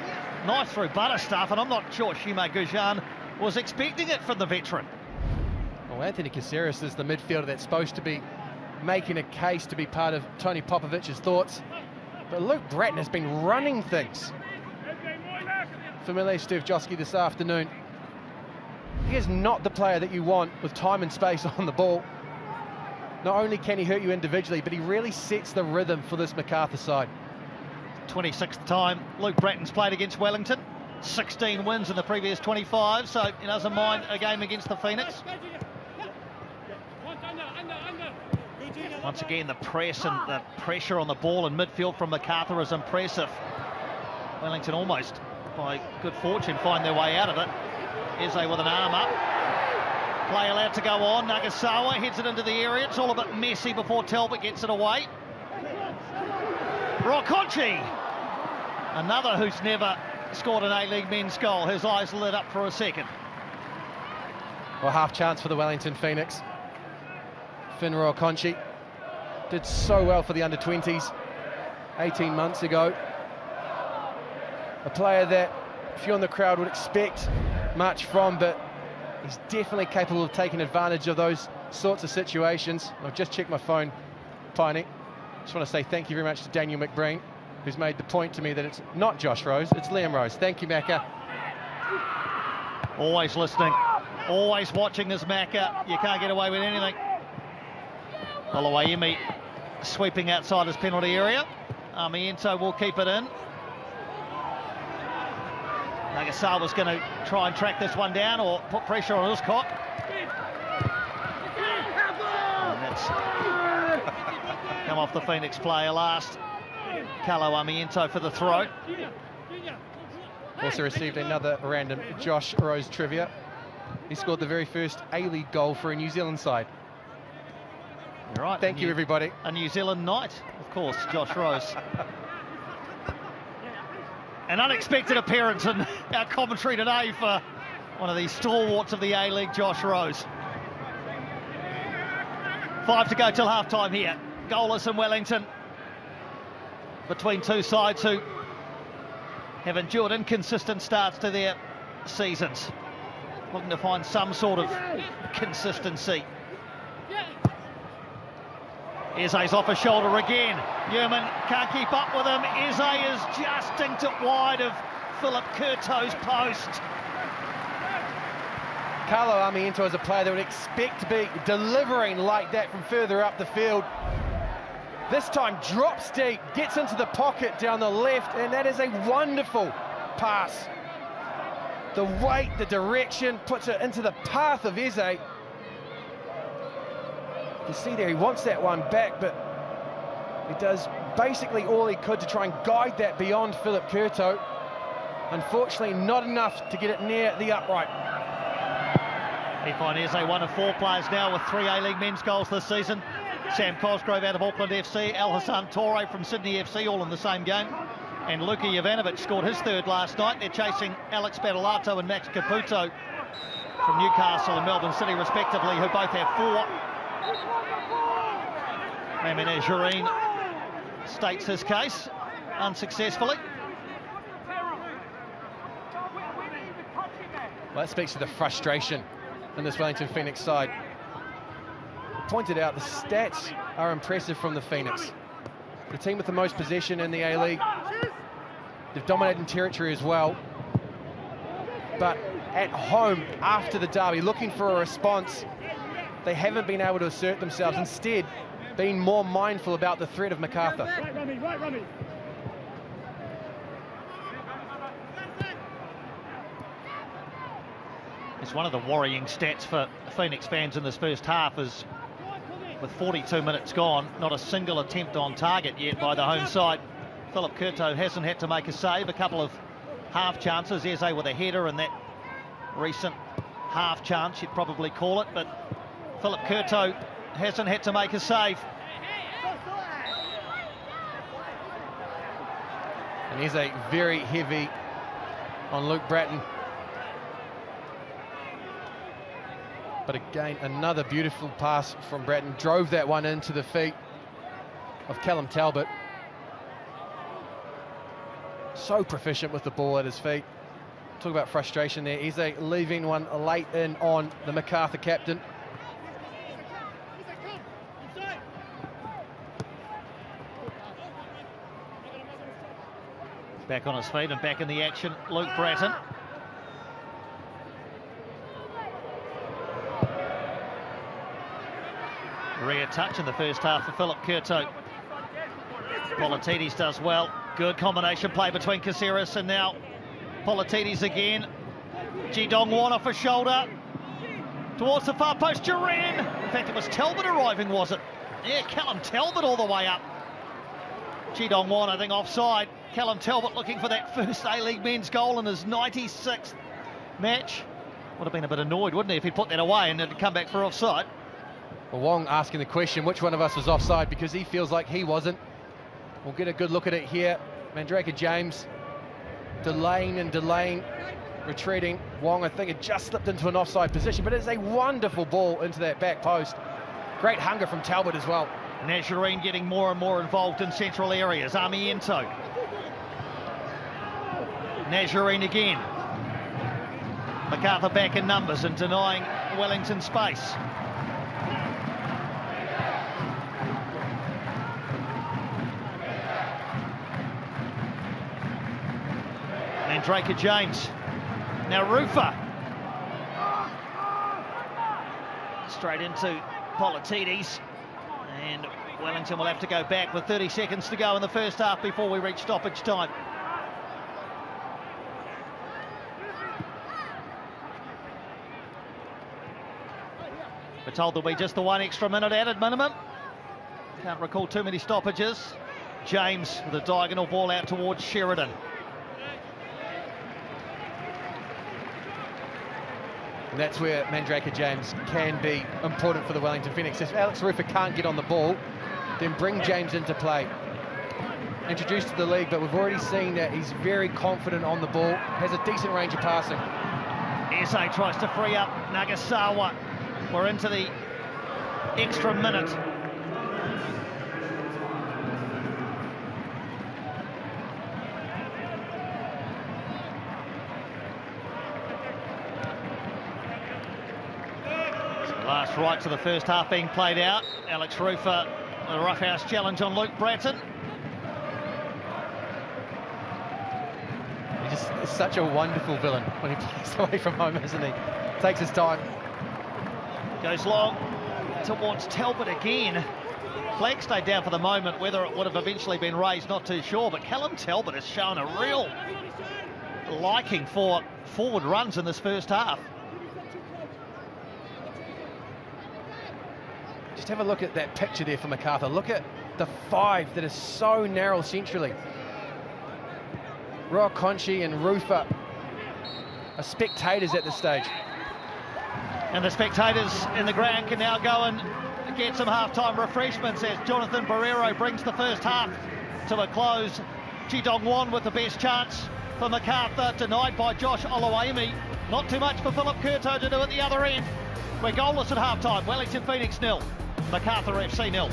Nice through Butterstuff, and I'm not sure Shima Gouchard was expecting it from the veteran. Well, Anthony Caceres is the midfielder that's supposed to be making a case to be part of Tony Popovich's thoughts. But Luke Bratton has been running things for Milé Stevjovski this afternoon. He is not the player that you want with time and space on the ball. Not only can he hurt you individually, but he really sets the rhythm for this Macarthur side. 26th time Luke Bratton's played against Wellington. 16 wins in the previous 25, so he doesn't mind a game against the Phoenix. Once again, the press and the pressure on the ball in midfield from Macarthur is impressive. Wellington almost, by good fortune, find their way out of it. Eze with an arm up. Play allowed to go on. Nagasawa heads it into the area. It's all a bit messy before Talbot gets it away. Rokonchi, another who's never scored an A-League men's goal. His eyes lit up for a second. Well, half chance for the Wellington Phoenix. Finn Rokonchi did so well for the under-20s 18 months ago. A player that few in the crowd would expect much from, but he's definitely capable of taking advantage of those sorts of situations. I've just checked my phone, Piney. Just want to say thank you very much to Daniel McBreen, who's made the point to me that it's not Josh Rose, it's Liam Rose. Thank you, Macca. Always listening, always watching as Macca. You can't get away with anything. Oluwayemi sweeping outside his penalty area. Armiento will keep it in. Nagasawa's going to try and track this one down or put pressure on Uscott. And that's come off the Phoenix player last. Carlo Armiento for the throw. Also received another random Josh Rose trivia. He scored the very first A-League goal for a New Zealand side. You're right. Thank you, everybody. A New Zealand knight, of course, Josh Rose. An unexpected appearance in our commentary today for one of these stalwarts of the A-League, Josh Rose. 5 to go till half-time here. Goalless in Wellington. Between two sides who have endured inconsistent starts to their seasons. Looking to find some sort of consistency. Eze's off his shoulder again. Newman can't keep up with him. Eze is just dinked it wide of Philip Curto's post. Carlo Armiento is a player that would expect to be delivering like that from further up the field. This time drops deep, gets into the pocket down the left, and that is a wonderful pass. The weight, the direction, puts it into the path of Eze. You see there, he wants that one back, but he does basically all he could to try and guide that beyond Philip Curto. Unfortunately, not enough to get it near the upright. We find Eze one of 4 players now with 3 A-League men's goals this season. Sam Cosgrove out of Auckland FC, Al Hassan Torre from Sydney FC, all in the same game. And Luka Jovanovic scored his 3rd last night. They're chasing Alex Battolato and Max Caputo from Newcastle and Melbourne City, respectively, who both have 4. Mamine Jareen states his case unsuccessfully. Well, that speaks to the frustration in this Wellington Phoenix side. Pointed out, the stats are impressive from the Phoenix. The team with the most possession in the A-League. They've dominated territory as well. But at home, after the derby, looking for a response, they haven't been able to assert themselves. Instead, being more mindful about the threat of Macarthur. It's one of the worrying stats for Phoenix fans in this first half is, with 42 minutes gone, not a single attempt on target yet by the home side. Philip Curto hasn't had to make a save. A couple of half chances. Eze with a header and that recent half chance, you'd probably call it, but Philip Curto hasn't had to make a save. And Eze very heavy on Luke Bratton. But again, another beautiful pass from Bratton. Drove that one into the feet of Callum Talbot. So proficient with the ball at his feet. Talk about frustration there. Eze leaving one late in on the Macarthur captain. Back on his feet and back in the action, Luke Bratton. Rare touch in the first half for Philip Curto. Politidis does well. Good combination play between Caceres and now Politidis again. Jidong Wan off his shoulder. Towards the far post, Duran. In fact, it was Talbot arriving, was it? Yeah, Callum Talbot all the way up. Jidong Wan, I think, offside. Callum Talbot looking for that first A-League men's goal in his 96th match. Would have been a bit annoyed, wouldn't he, if he'd put that away and it'd come back for offside. Well, Wong asking the question, which one of us was offside, because he feels like he wasn't. We'll get a good look at it here. Mandrake James delaying and delaying, retreating. Wong, I think, had just slipped into an offside position, but it's a wonderful ball into that back post. Great hunger from Talbot as well. Nazarene getting more and more involved in central areas. Armiento. Nazarene again. Macarthur back in numbers and denying Wellington space. Mandrake James. Now Rufa. Straight into Politidis. And Wellington will have to go back with 30 seconds to go in the first half before we reach stoppage time. We're told there'll be just the 1 extra minute added minimum. Can't recall too many stoppages. James with a diagonal ball out towards Sheridan. That's where Mandraker James can be important for the Wellington Phoenix. If Alex Rufer can't get on the ball, then bring James into play. Introduced to the league, but we've already seen that he's very confident on the ball, has a decent range of passing. SA tries to free up Nagasawa. We're into the extra minute. Last rights of the first half being played out. Alex Rufer, a roughhouse challenge on Luke Bratton. He's just such a wonderful villain when he plays away from home, isn't he? Takes his time. Goes long towards Talbot again. Flag stayed down for the moment. Whether it would have eventually been raised, not too sure. But Callum Talbot has shown a real liking for forward runs in this first half. Just have a look at that picture there for Macarthur. Look at the 5 that is so narrow centrally. Roa Conchi and Rufer are spectators at this stage. And the spectators in the ground can now go and get some half-time refreshments as Jonathan Barrero brings the first half to a close. Ji Dong-won with the best chance for Macarthur, denied by Josh Oloamy. Not too much for Philip Curto to do at the other end. We're goalless at half-time. Wellington Phoenix 0, Macarthur FC 0.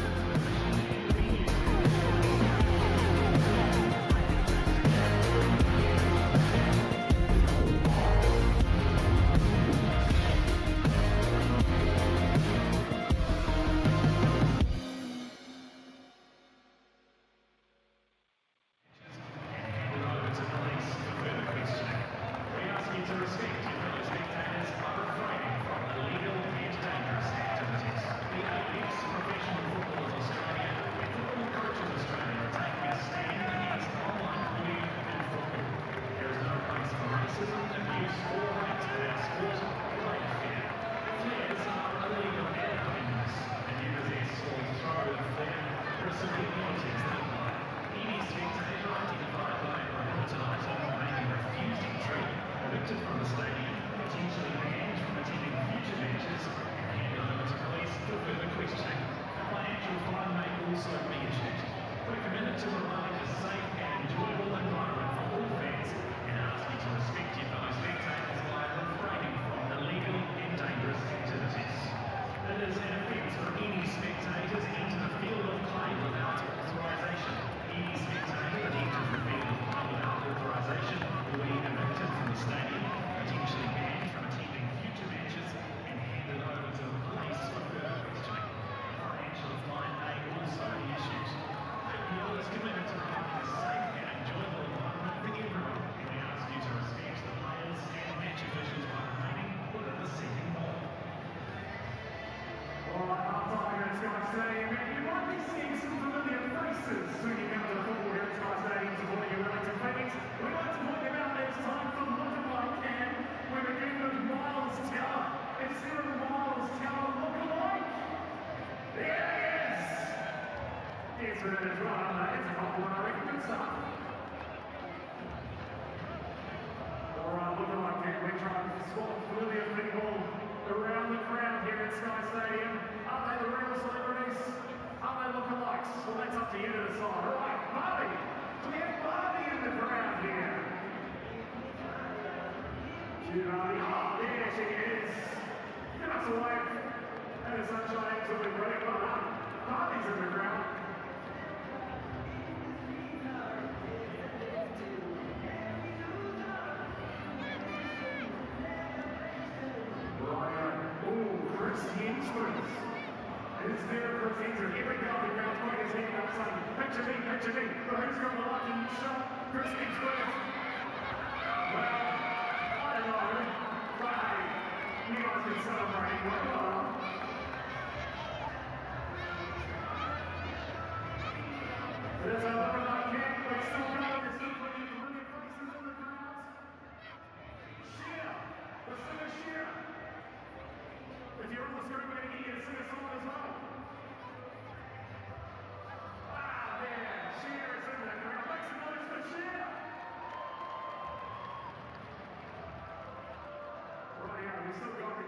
Still got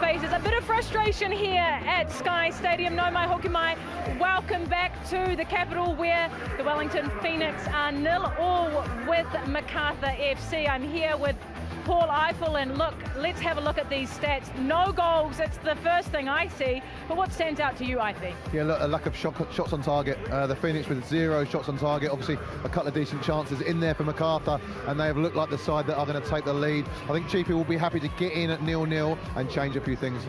always, there's a bit of frustration here at Sky Stadium. No mai hoki mai. Welcome back to the capital where the Wellington Phoenix are 0-0 with Macarthur FC. I'm here with Paul Eiffel, and look, let's have a look at these stats. No goals, it's the first thing I see, but what stands out to you, I think? Yeah, look, a lack of shots on target. The Phoenix with 0 shots on target. Obviously, a couple of decent chances in there for Macarthur, and they have looked like the side that are going to take the lead. I think Chiefy will be happy to get in at 0-0 and change a few things.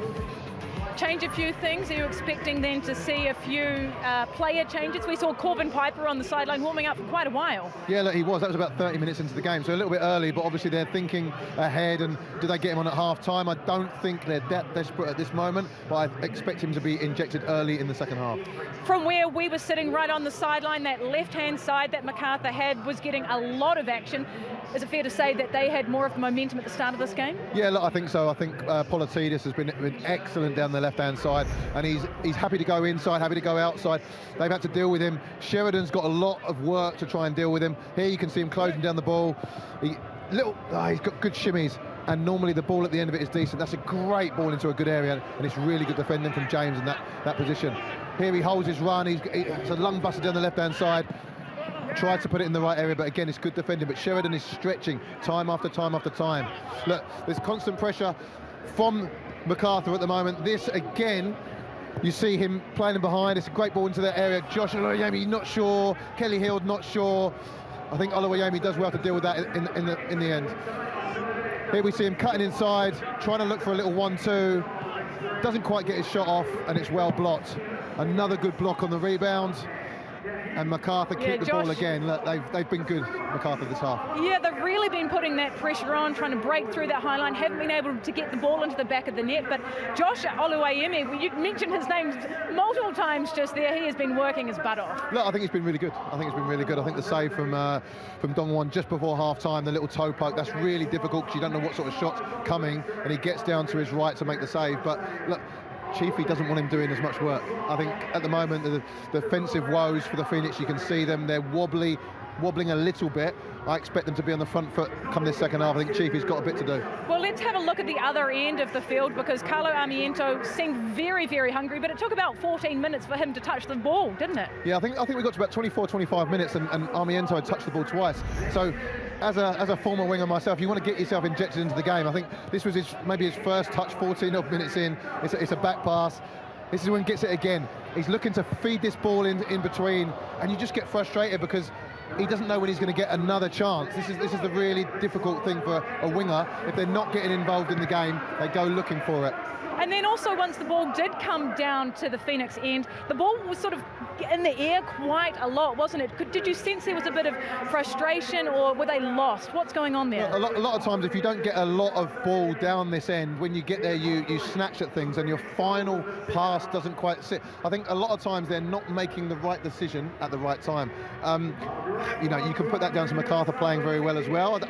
Change a few things? Are you expecting then to see a few player changes? We saw Corbin Piper on the sideline warming up for quite a while. Yeah, look, he was. That was about 30 minutes into the game, so a little bit early, but obviously they're thinking ahead, and do they get him on at half-time? I don't think they're that desperate at this moment, but I expect him to be injected early in the second half. From where we were sitting right on the sideline, that left-hand side that Macarthur had was getting a lot of action. Is it fair to say that they had more of the momentum at the start of this game? Yeah, look, I think so. I think Politidis has been excellent down the left-hand side, and he's happy to go inside, happy to go outside. They've had to deal with him. Sheridan's got a lot of work to try and deal with him. Here you can see him closing down the ball. He's got good shimmies, and normally the ball at the end of it is decent. That's a great ball into a good area, and it's really good defending from James in that position. Here he holds his run. It's a lung buster down the left-hand side. Tried to put it in the right area, but again, it's good defending. But Sheridan is stretching time after time after time. Look, there's constant pressure from Macarthur at the moment. This, again, you see him playing behind. It's a great ball into that area. Josh Oluwayemi, not sure. Kelly Hill, not sure. I think Oluwayemi does well to deal with that in the end. Here we see him cutting inside, trying to look for a little 1-2. Doesn't quite get his shot off, and it's well blocked. Another good block on the rebound. And Macarthur kicked the ball again. Look, they've been good, Macarthur, this half. Yeah, they've really been putting that pressure on, trying to break through that high line, haven't been able to get the ball into the back of the net. But Josh Oluwayemi, you mentioned his name multiple times just there. He has been working his butt off. Look, I think he's been really good. I think the save from Dongwon just before half-time, the little toe poke, that's really difficult because you don't know what sort of shot's coming, and he gets down to his right to make the save. But look, Chiefy doesn't want him doing as much work. I think at the moment the defensive woes for the Phoenix, you can see them, they're wobbling a little bit. I expect them to be on the front foot come this second half. I think Chiefy's got a bit to do. Well, let's have a look at the other end of the field, because Carlo Armiento seemed very, very hungry, but it took about 14 minutes for him to touch the ball, didn't it? Yeah, I think we got to about 24-25 minutes, and Armiento had touched the ball twice. So as a former winger myself, you want to get yourself injected into the game. I think this was maybe his first touch, 14 minutes in. It's a back pass. This is when he gets it again. He's looking to feed this ball in between, and you just get frustrated because he doesn't know when he's going to get another chance. This is the really difficult thing for a winger. If they're not getting involved in the game, they go looking for it. And then also, once the ball did come down to the Phoenix end, the ball was sort of in the air quite a lot, wasn't it? Did you sense there was a bit of frustration, or were they lost? What's going on there? A lot of times, if you don't get a lot of ball down this end, when you get there, you snatch at things, and your final pass doesn't quite sit. I think a lot of times they're not making the right decision at the right time. You can put that down to Macarthur playing very well as well.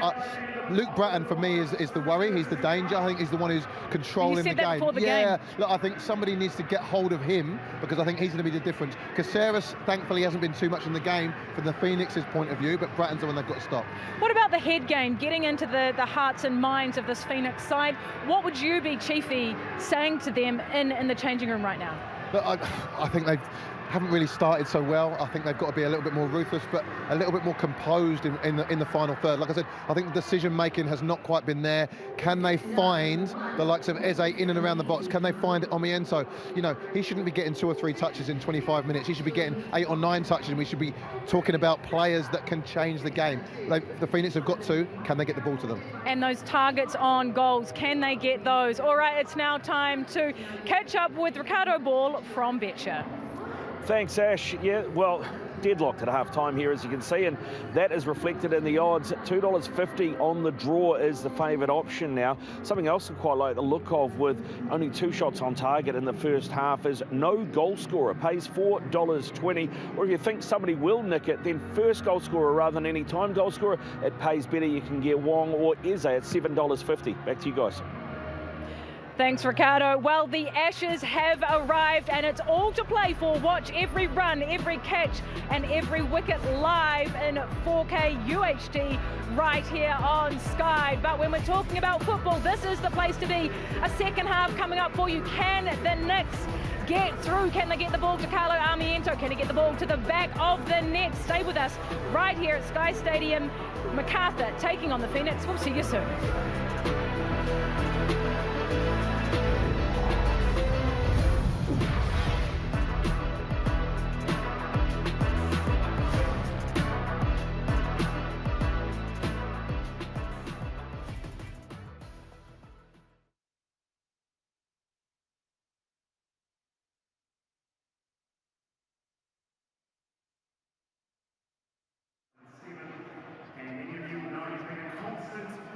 Luke Bratton, for me, is the worry. He's the danger. I think he's the one who's controlling the game. Look, I think somebody needs to get hold of him, because I think he's going to be the difference. Caceres, thankfully, hasn't been too much in the game from the Phoenix's point of view, but Bratton's the one they've got to stop. What about the head game, getting into the hearts and minds of this Phoenix side? What would you be, Chiefy, saying to them in the changing room right now? Look, I think they haven't really started so well. I think they've got to be a little bit more ruthless, but a little bit more composed in the final third. Like I said, I think the decision making has not quite been there. Can they find the likes of Eze in and around the box? Can they find Armiento? He shouldn't be getting 2 or 3 touches in 25 minutes. He should be getting 8 or 9 touches, and we should be talking about players that can change the game. The Phoenix have got to. Can they get the ball to them? And those targets on goals, can they get those? All right, it's now time to catch up with Ricardo Ball from Betcher. Thanks, Ash. Yeah, well, deadlocked at half-time here, as you can see, and that is reflected in the odds. $2.50 on the draw is the favourite option now. Something else I quite like the look of, with only 2 shots on target in the first half, is no goal scorer. Pays $4.20. Or if you think somebody will nick it, then first goal scorer rather than any time goal scorer, it pays better. You can get Wong or Eze at $7.50. Back to you guys. Thanks, Ricardo. Well, the Ashes have arrived and it's all to play for. Watch every run, every catch and every wicket live in 4K UHD right here on Sky. But when we're talking about football, this is the place to be. A second half coming up for you. Can the Knicks get through? Can they get the ball to Carlo Armiento? Can he get the ball to the back of the net? Stay with us right here at Sky Stadium. Macarthur taking on the Phoenix. We'll see you soon.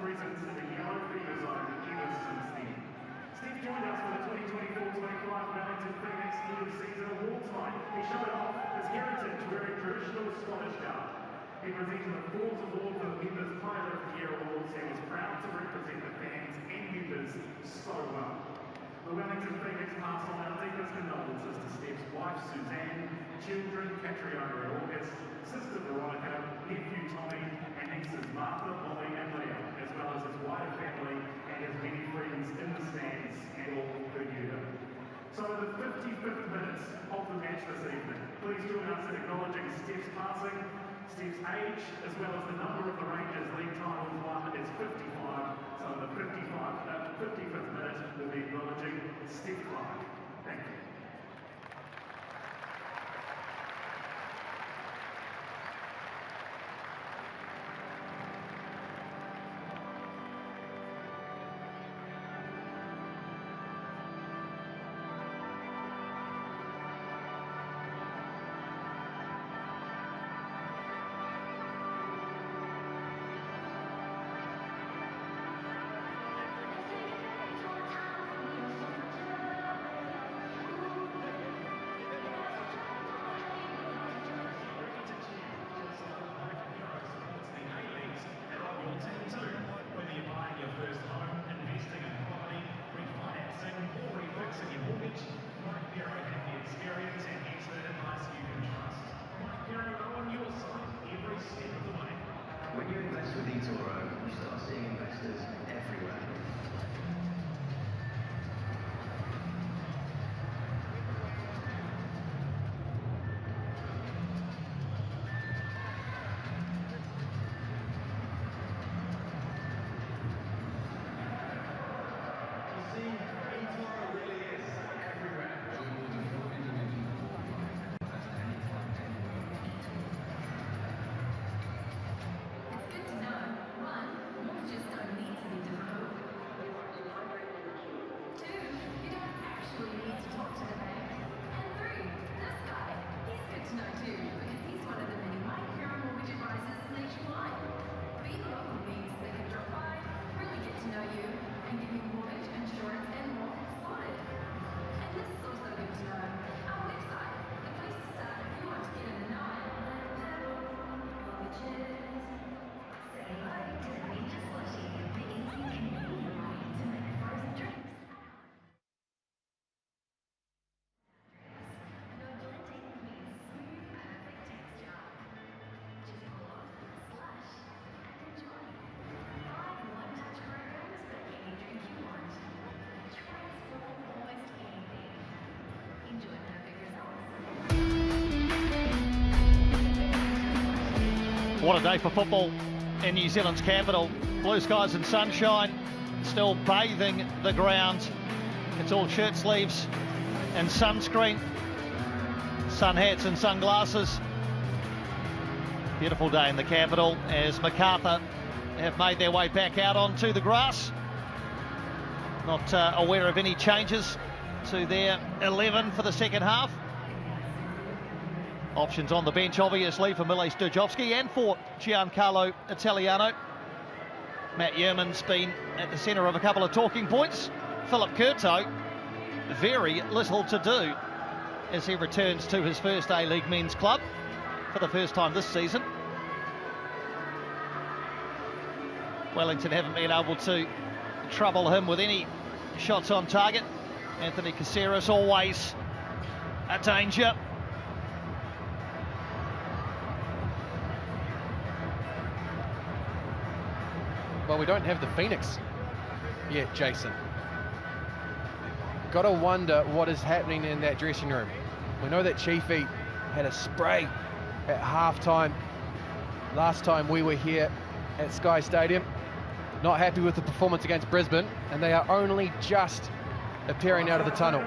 Presence in the yellow fever zone ever since then. Steph joined us for the 2024-25 Wellington Phoenix end of season award time. He showed off his heritage wearing traditional Scottish garb. He presented the Falls Award for the Members Player of the Year Awards and was proud to represent the fans and members so well. The Wellington Phoenix pass on our deepest condolences to Steph's wife Suzanne, children Catriona and August, sister Veronica, nephew Tommy, and nieces Martha, Molly and Leo, as well as his wider family and his many friends in the stands and all who knew him. So in the 55th minutes of the match this evening, please join us in acknowledging Steph's passing. Steph's age, as well as the number of the Rangers league titles won, is 55. So in the 55th minute, we'll be acknowledging Steph Clark. Thank you. When you invest with eToro, you start seeing investors everywhere. What a day for football in New Zealand's capital. Blue skies and sunshine still bathing the ground. It's all shirt sleeves and sunscreen, sun hats and sunglasses. Beautiful day in the capital as Macarthur have made their way back out onto the grass. Not aware of any changes to their 11 for the second half. Options on the bench, obviously, for Mile Sturjovski and for Giancarlo Italiano. Matt Yerman's been at the centre of a couple of talking points. Philip Curto, very little to do as he returns to his first A-League men's club for the first time this season. Wellington haven't been able to trouble him with any shots on target. Anthony Caceres always a danger. Well, we don't have the Phoenix yet, Jason. Got to wonder what is happening in that dressing room. We know that Chiefy had a spray at halftime last time we were here at Sky Stadium. Not happy with the performance against Brisbane, and they are only just appearing out of the tunnel.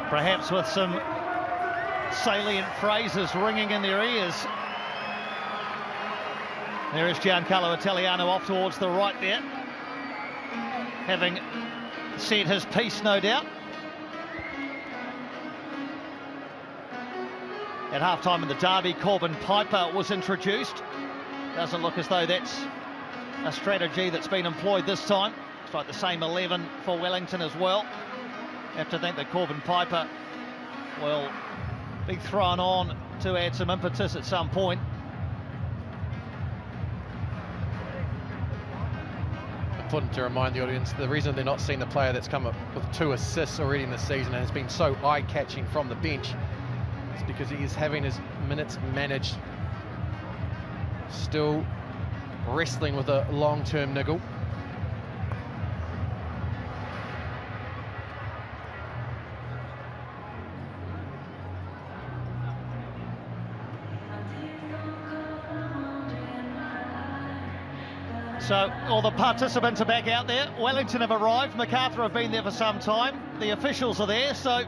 Perhaps with some salient phrases ringing in their ears. There is Giancarlo Italiano off towards the right there, having said his piece, no doubt. At half-time in the derby, Corbin Piper was introduced. Doesn't look as though that's a strategy that's been employed this time. It's like the same 11 for Wellington as well. Have to think that Corbin Piper will be thrown on to add some impetus at some point. Important to remind the audience, the reason they're not seeing the player that's come up with 2 assists already in the season and has been so eye-catching from the bench is because he is having his minutes managed. Still wrestling with a long-term niggle. So all the participants are back out there. Wellington have arrived. Macarthur have been there for some time. The officials are there, so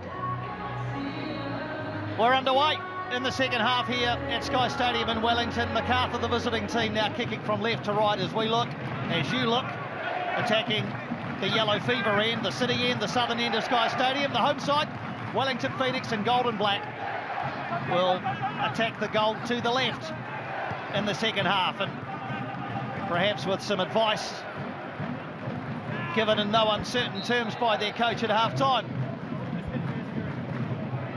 we're underway in the second half here at Sky Stadium in Wellington. Macarthur, the visiting team, now kicking from left to right as we look, as you look, attacking the yellow fever end, the city end, the southern end of Sky Stadium. The home side, Wellington Phoenix in gold and black, will attack the gold to the left in the second half. And perhaps with some advice given in no uncertain terms by their coach at half-time.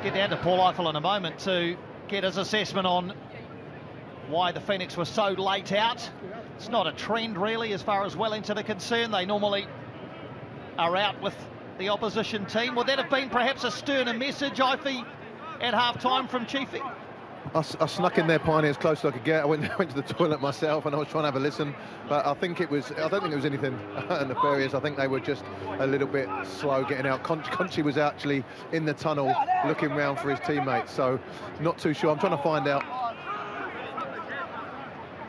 Get down to Paul Eiffel in a moment to get his assessment on why the Phoenix were so late out. It's not a trend really as far as Wellington are concerned. They normally are out with the opposition team. Would that have been perhaps a sterner message, Ivy, at half-time from Chiefy? I snuck in there, Piney, as close as I could get. I went to the toilet myself and I was trying to have a listen, but I don't think it was anything nefarious. I think they were just a little bit slow getting out. Conchi was actually in the tunnel looking round for his teammates, so not too sure. I'm trying to find out.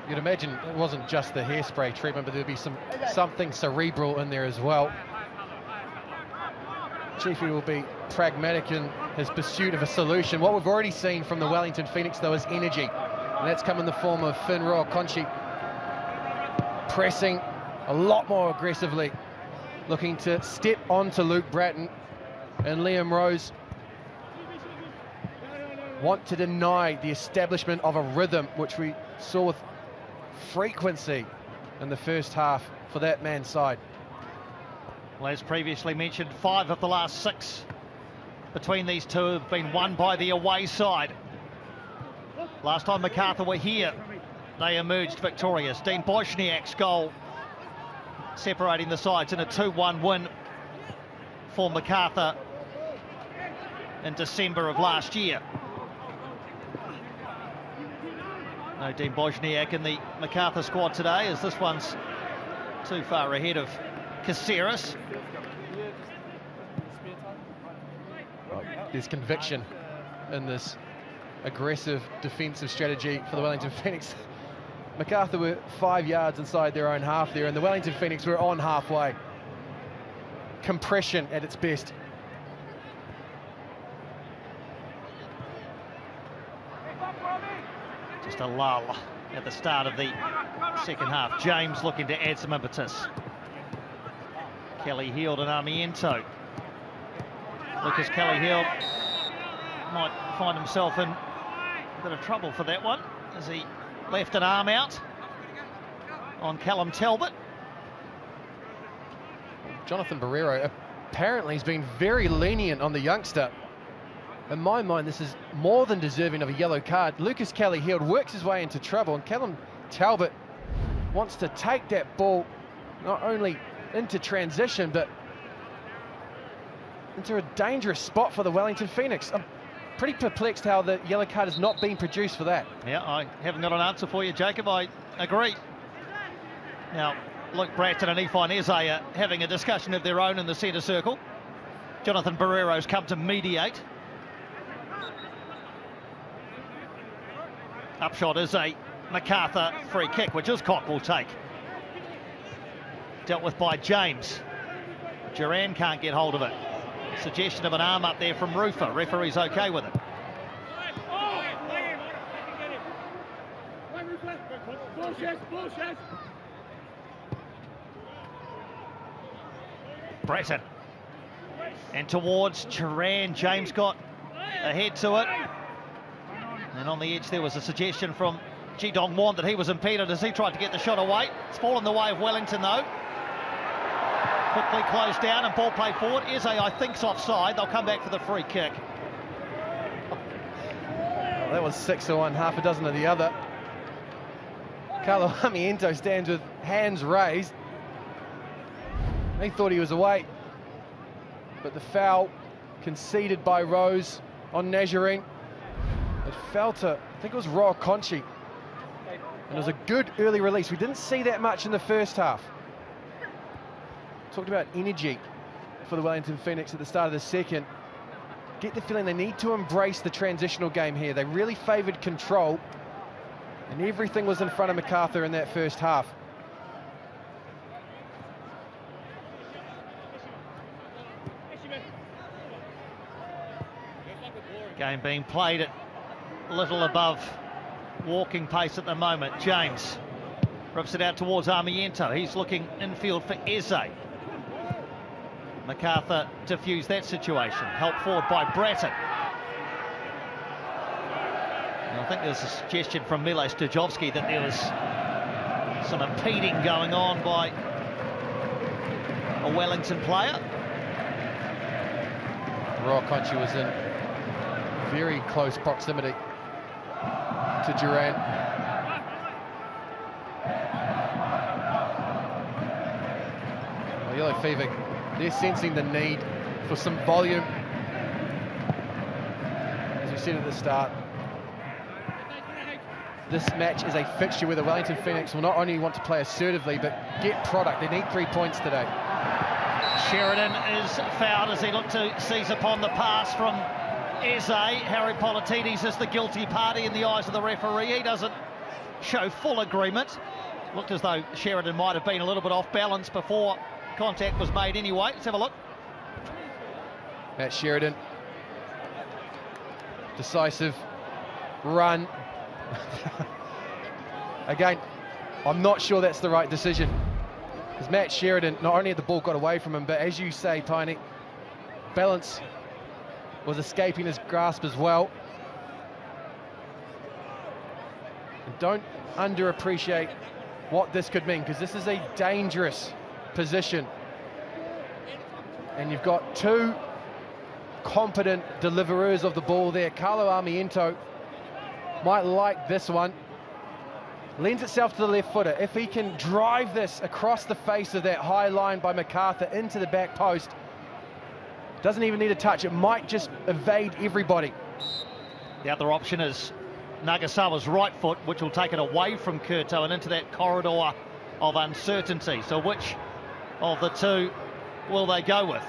You'd imagine it wasn't just the hairspray treatment, but there'd be something cerebral in there as well. Chiefy will be pragmatic in his pursuit of a solution. What we've already seen from the Wellington Phoenix, though, is energy. And that's come in the form of Finroa Conchi pressing a lot more aggressively, looking to step onto Luke Bratton, and Liam Rose want to deny the establishment of a rhythm, which we saw with frequency in the first half for that man's side. Well, as previously mentioned, 5 of the last 6 between these two have been won by the away side. Last time Macarthur were here, they emerged victorious. Dean Bosniak's goal separating the sides in a 2-1 win for Macarthur in December of last year. No Dean Bosniak in the Macarthur squad today, as this one's too far ahead of Caceres. There's conviction in this aggressive defensive strategy for the Wellington Phoenix. Macarthur were 5 yards inside their own half there, and the Wellington Phoenix were on halfway. Compression at its best. Just a lull at the start of the second half. James looking to add some impetus. Kelly Heald and Armiento. Lucas Kelly Heald might find himself in a bit of trouble for that one, as he left an arm out on Callum Talbot. Jonathan Barrero apparently has been very lenient on the youngster. In my mind, this is more than deserving of a yellow card. Lucas Kelly Heald works his way into trouble, and Callum Talbot wants to take that ball not only into transition, but into a dangerous spot for the Wellington Phoenix. I'm pretty perplexed how the yellow card has not been produced for that. Yeah, I haven't got an answer for you, Jacob. I agree. Now, Luke Bratton and Ifeanyi Eze are having a discussion of their own in the centre circle. Jonathan Barreiro's come to mediate. Upshot is a Macarthur free kick, which Hiscock will take. Dealt with by James. Duran can't get hold of it. Suggestion of an arm up there from Rufer. Referee's okay with it. Bratton. And towards Duran. James got ahead to it. And on the edge there was a suggestion from Ji Dong-won that he was impeded as he tried to get the shot away. It's fallen the way of Wellington though. Quickly closed down and ball played forward. Eze, I think's offside. They'll come back for the free kick. Oh, that was 6 of one, half a dozen of the other. Carlo Amiento stands with hands raised. He thought he was away. But the foul conceded by Rose on Najarine. It fell to, I think it was Roa Conchi. And it was a good early release. We didn't see that much in the first half. Talked about energy for the Wellington Phoenix at the start of the second. Get the feeling they need to embrace the transitional game here. They really favoured control, and everything was in front of Macarthur in that first half. Game being played at a little above walking pace at the moment. James rips it out towards Amiento. He's looking infield for Eze. Macarthur diffused that situation. Helped forward by Bratton. And I think there's a suggestion from Mile Stojovski that there was some impeding going on by a Wellington player. Roa Conchi was in very close proximity to Duran. Well, Yellow Fever, they're sensing the need for some volume. As we said at the start, this match is a fixture where the Wellington Phoenix will not only want to play assertively, but get product. They need 3 points today. Sheridan is fouled as he looked to seize upon the pass from Eze. Harry Politidis is the guilty party in the eyes of the referee. He doesn't show full agreement. Looked as though Sheridan might have been a little bit off balance before contact was made anyway. Let's have a look. Matt Sheridan. Decisive run. Again, I'm not sure that's the right decision. Because Matt Sheridan, not only had the ball got away from him, but as you say, Tiny, balance was escaping his grasp as well. And don't underappreciate what this could mean, because this is a dangerous position. And you've got two competent deliverers of the ball there. Carlo Amiento might like this one. Lends itself to the left footer. If he can drive this across the face of that high line by Macarthur into the back post, doesn't even need a touch. It might just evade everybody. The other option is Nagasawa's right foot, which will take it away from Curto and into that corridor of uncertainty. So which of the two will they go with?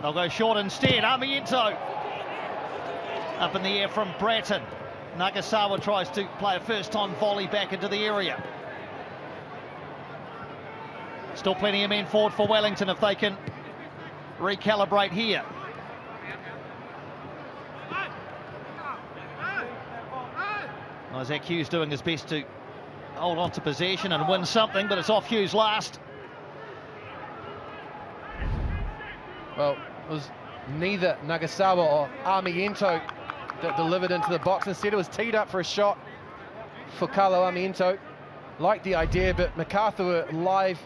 They'll go short instead. Amiento up in the air from Bratton. Nagasawa tries to play a first-time volley back into the area. Still plenty of men forward for Wellington if they can recalibrate here. Isaac Hughes doing his best to hold on to possession and win something, but it's off Hughes last. Well, it was neither Nagasawa or Amiento that delivered into the box. Instead, it was teed up for a shot for Carlo Amiento. Liked the idea, but Macarthur were live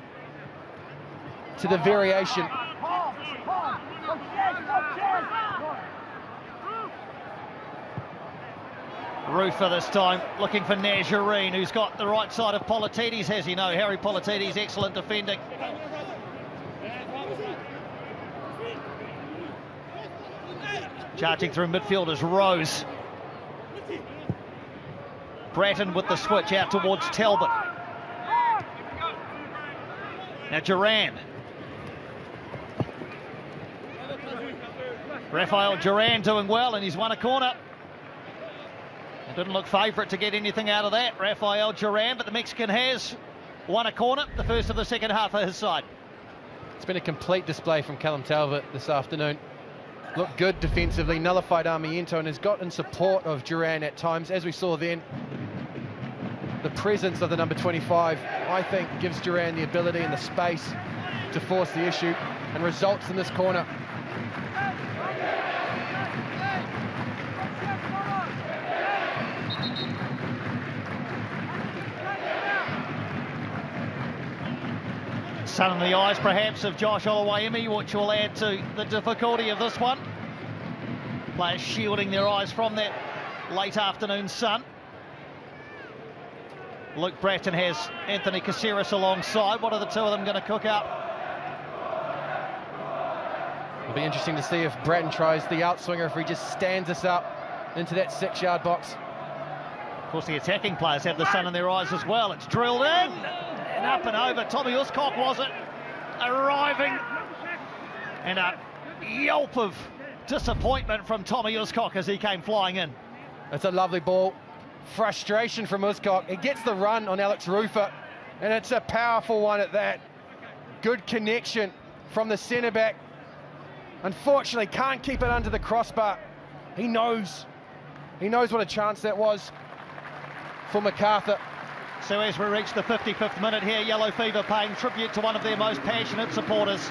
to the variation. Rufer this time looking for Najarine, who's got the right side of Politidis, as you know. Harry Politidis, excellent defending. Charging through midfield is Rose. Bratton with the switch out towards Talbot. Now Duran. Rafael Duran doing well, and he's won a corner. It didn't look favourite to get anything out of that, Rafael Duran, but the Mexican has won a corner, the first of the second half for his side. It's been a complete display from Callum Talbot this afternoon. Looked good defensively, nullified Armiento, and has got in support of Duran at times. As we saw then, the presence of the number 25, I think, gives Duran the ability and the space to force the issue and results in this corner. Sun in the eyes, perhaps, of Josh Oluwayemi, which will add to the difficulty of this one. Players shielding their eyes from that late afternoon sun. Luke Bratton has Anthony Caceres alongside. What are the two of them going to cook up? It'll be interesting to see if Bratton tries the outswinger, if he just stands us up into that 6-yard box. Of course, the attacking players have the sun in their eyes as well. It's drilled in. And up and over, Tommy Uscock was it, arriving, and a yelp of disappointment from Tommy Uscock as he came flying in. It's a lovely ball, frustration from Uscock. He gets the run on Alex Rufer, and it's a powerful one at that. Good connection from the centre-back. Unfortunately, can't keep it under the crossbar. He knows what a chance that was for Macarthur. So as we reach the 55th minute here, Yellow Fever paying tribute to one of their most passionate supporters,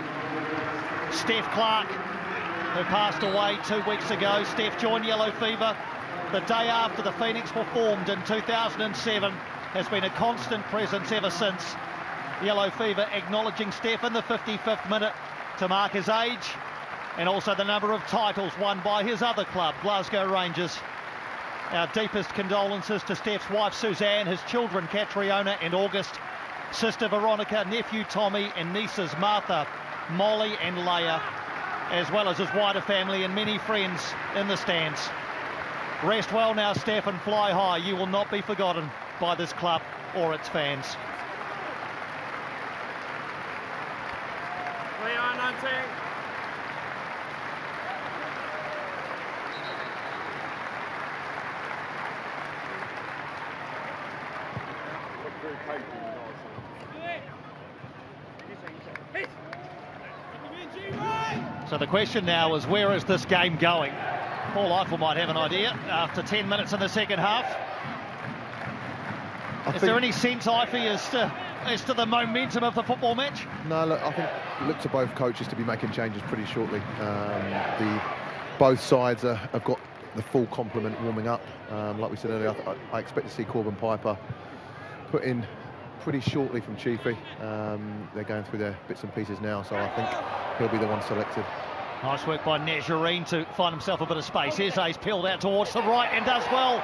Steph Clark, who passed away 2 weeks ago. Steph joined Yellow Fever the day after the Phoenix were formed in 2007, has been a constant presence ever since. Yellow Fever acknowledging Steph in the 55th minute to mark his age and also the number of titles won by his other club, Glasgow Rangers. Our deepest condolences to Steph's wife Suzanne, his children Catriona and August, sister Veronica, nephew Tommy and nieces Martha, Molly and Leia, as well as his wider family and many friends in the stands. Rest well now, Steph, and fly high. You will not be forgotten by this club or its fans. So the question now is, where is this game going? Paul Eiffel might have an idea after 10 minutes in the second half. Is there any sense, Eifey, as to the momentum of the football match? No, look, I think look to both coaches to be making changes pretty shortly. Both sides have got the full complement warming up. Like we said earlier, I expect to see Corbin Piper put in pretty shortly from Chiefy. They're going through their bits and pieces now, so I think he'll be the one selected. Nice work by Nazarene to find himself a bit of space. Eze's peeled out towards the right and does well.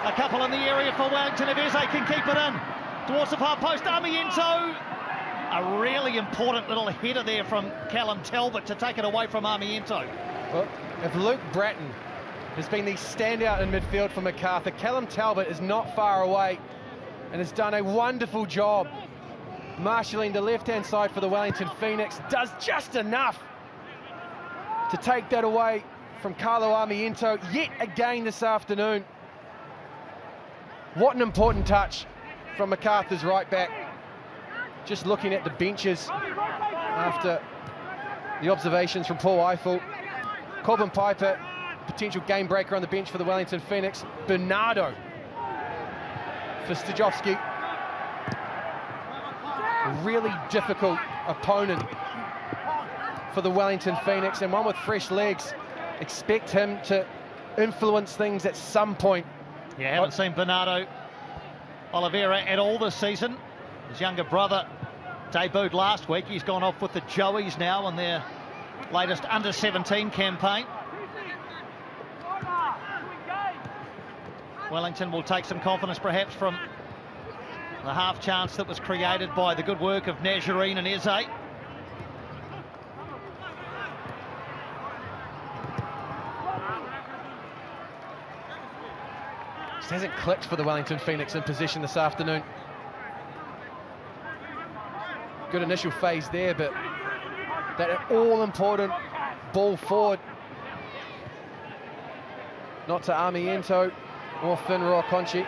A couple in the area for Wellington. If Eze can keep it in towards the far post, Armiento. A really important little header there from Callum Talbot to take it away from Armiento. Well, if Luke Bratton has been the standout in midfield for Macarthur, Callum Talbot is not far away and has done a wonderful job marshalling the left-hand side for the Wellington Phoenix. Does just enough to take that away from Carlo Armiento yet again this afternoon. What an important touch from Macarthur's right back. Just looking at the benches after the observations from Paul Eiffel. Corbin Piper, potential game breaker on the bench for the Wellington Phoenix. Bernardo for Stajovski. A really difficult opponent for the Wellington Phoenix, and one with fresh legs. Expect him to influence things at some point. Yeah, haven't seen Bernardo Oliveira at all this season. His younger brother debuted last week. He's gone off with the Joeys now in their latest under-17 campaign. Wellington will take some confidence perhaps from the half chance that was created by the good work of Nazarene and Eze. Just hasn't clicked for the Wellington Phoenix in possession this afternoon. Good initial phase there, but that all-important ball forward, not to Armiento or Finro Conchi.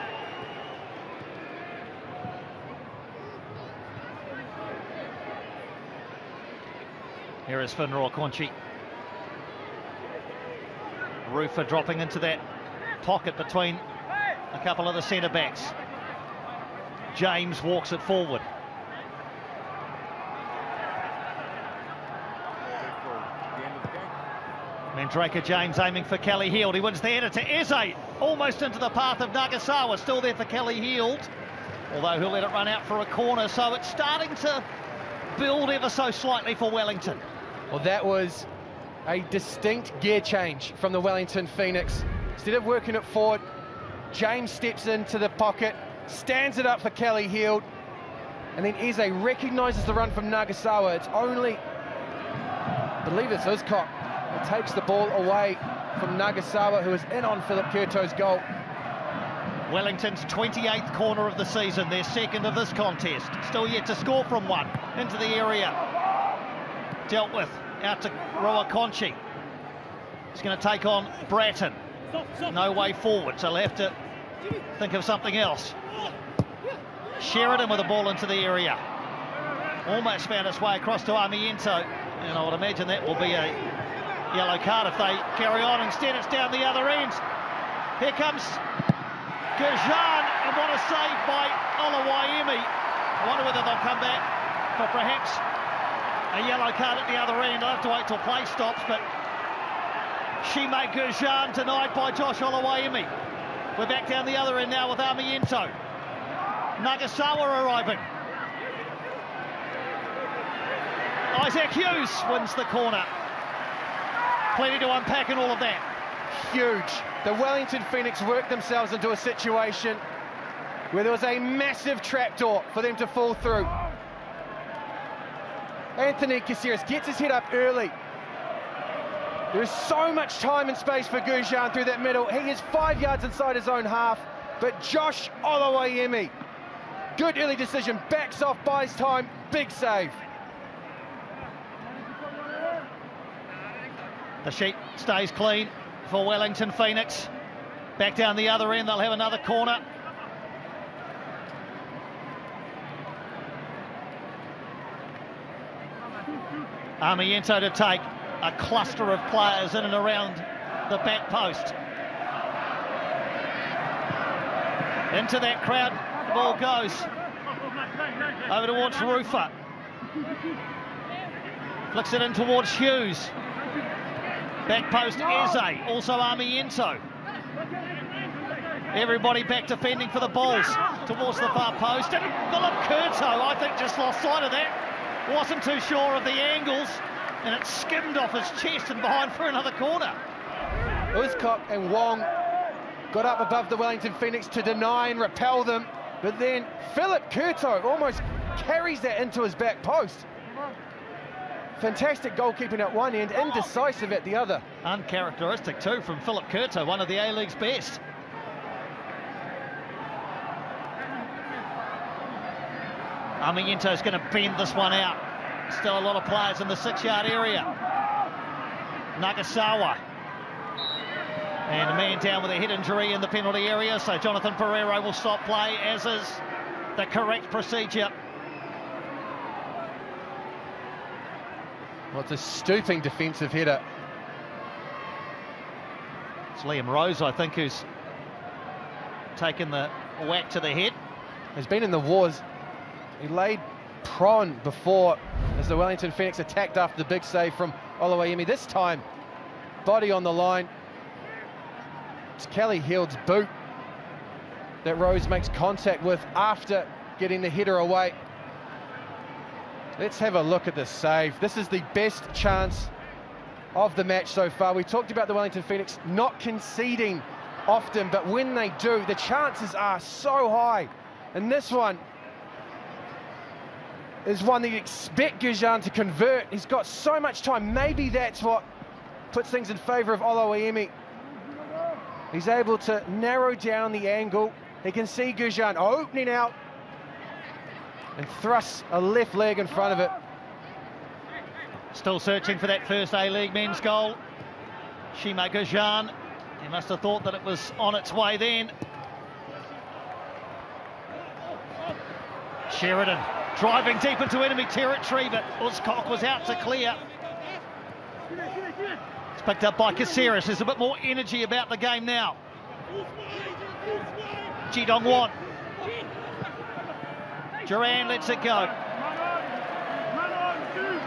Here is Finro Conchi. Rufer dropping into that pocket between a couple of the centre-backs. James walks it forward. Mandraker James aiming for Kelly Heald. He wins the header to Eze, almost into the path of Nagasawa. Still there for Kelly Heald, although he'll let it run out for a corner. So it's starting to build ever so slightly for Wellington. Well, that was a distinct gear change from the Wellington Phoenix. Instead of working it forward, James steps into the pocket, stands it up for Kelly Heald, and then Eze recognises the run from Nagasawa. It's only, I believe it's Uzcock, who takes the ball away from Nagasawa, who is in on Philip Curto's goal. Wellington's 28th corner of the season, their second of this contest. Still yet to score from one. Into the area. Dealt with. Out to Roa Conchi. He's going to take on Bratton. No way forward, so they'll have to think of something else. Sheridan with the ball into the area. Almost found its way across to Armiento, and I would imagine that will be a yellow card if they carry on. Instead, it's down the other end. Here comes Gurjan, and what a save by Oluwayemi. I wonder whether they'll come back for perhaps a yellow card at the other end. I'll have to wait till play stops, but Shime Gurjan denied by Josh Oluwayemi. We're back down the other end now with Armiento. Nagasawa arriving. Isaac Hughes wins the corner. Plenty to unpack in all of that. Huge. The Wellington Phoenix worked themselves into a situation where there was a massive trapdoor for them to fall through. Anthony Caceres gets his head up early. There is so much time and space for Gurjan through that middle. He is 5 yards inside his own half, but Josh Oluwayemi, good early decision, backs off, buys time, big save. The sheet stays clean for Wellington Phoenix. Back down the other end, they'll have another corner. Armiento to take a cluster of players in and around the back post. Into that crowd, the ball goes. Over towards Rufer. Flicks it in towards Hughes. Back post Eze, also Armiento. Everybody back defending for the balls towards the far post. And Philip Curto, I think, just lost sight of that. Wasn't too sure of the angles, and it skimmed off his chest and behind for another corner. Uzcock and Wong got up above the Wellington Phoenix to deny and repel them, but then Philip Curto almost carries that into his back post. Fantastic goalkeeping at one end, indecisive at the other. Uncharacteristic too from Philip Curto, one of the A-League's best. Armiento's going to bend this one out. Still a lot of players in the 6-yard area. Nagasawa. And a man down with a head injury in the penalty area, so Jonathan Pereira will stop play, as is the correct procedure. Well, it's a stooping defensive header. It's Liam Rose, I think, who's taken the whack to the head. He's been in the wars. He laid prone before as the Wellington Phoenix attacked after the big save from Oluwayemi. This time, body on the line. It's Kelly Heald's boot that Rose makes contact with after getting the header away. Let's have a look at this save. This is the best chance of the match so far. We talked about the Wellington Phoenix not conceding often, but when they do, the chances are so high. And this one is one that you expect Gurjan to convert. He's got so much time. Maybe that's what puts things in favour of Oluwayemi. He's able to narrow down the angle. He can see Gujan opening out and thrusts a left leg in front of it. Still searching for that first A-League men's goal. Shima Gujan, he must have thought that it was on its way then. Sheridan driving deep into enemy territory, but Uzcock was out to clear. It's picked up by Caceres. There's a bit more energy about the game now. Ji Dong-won. Duran lets it go.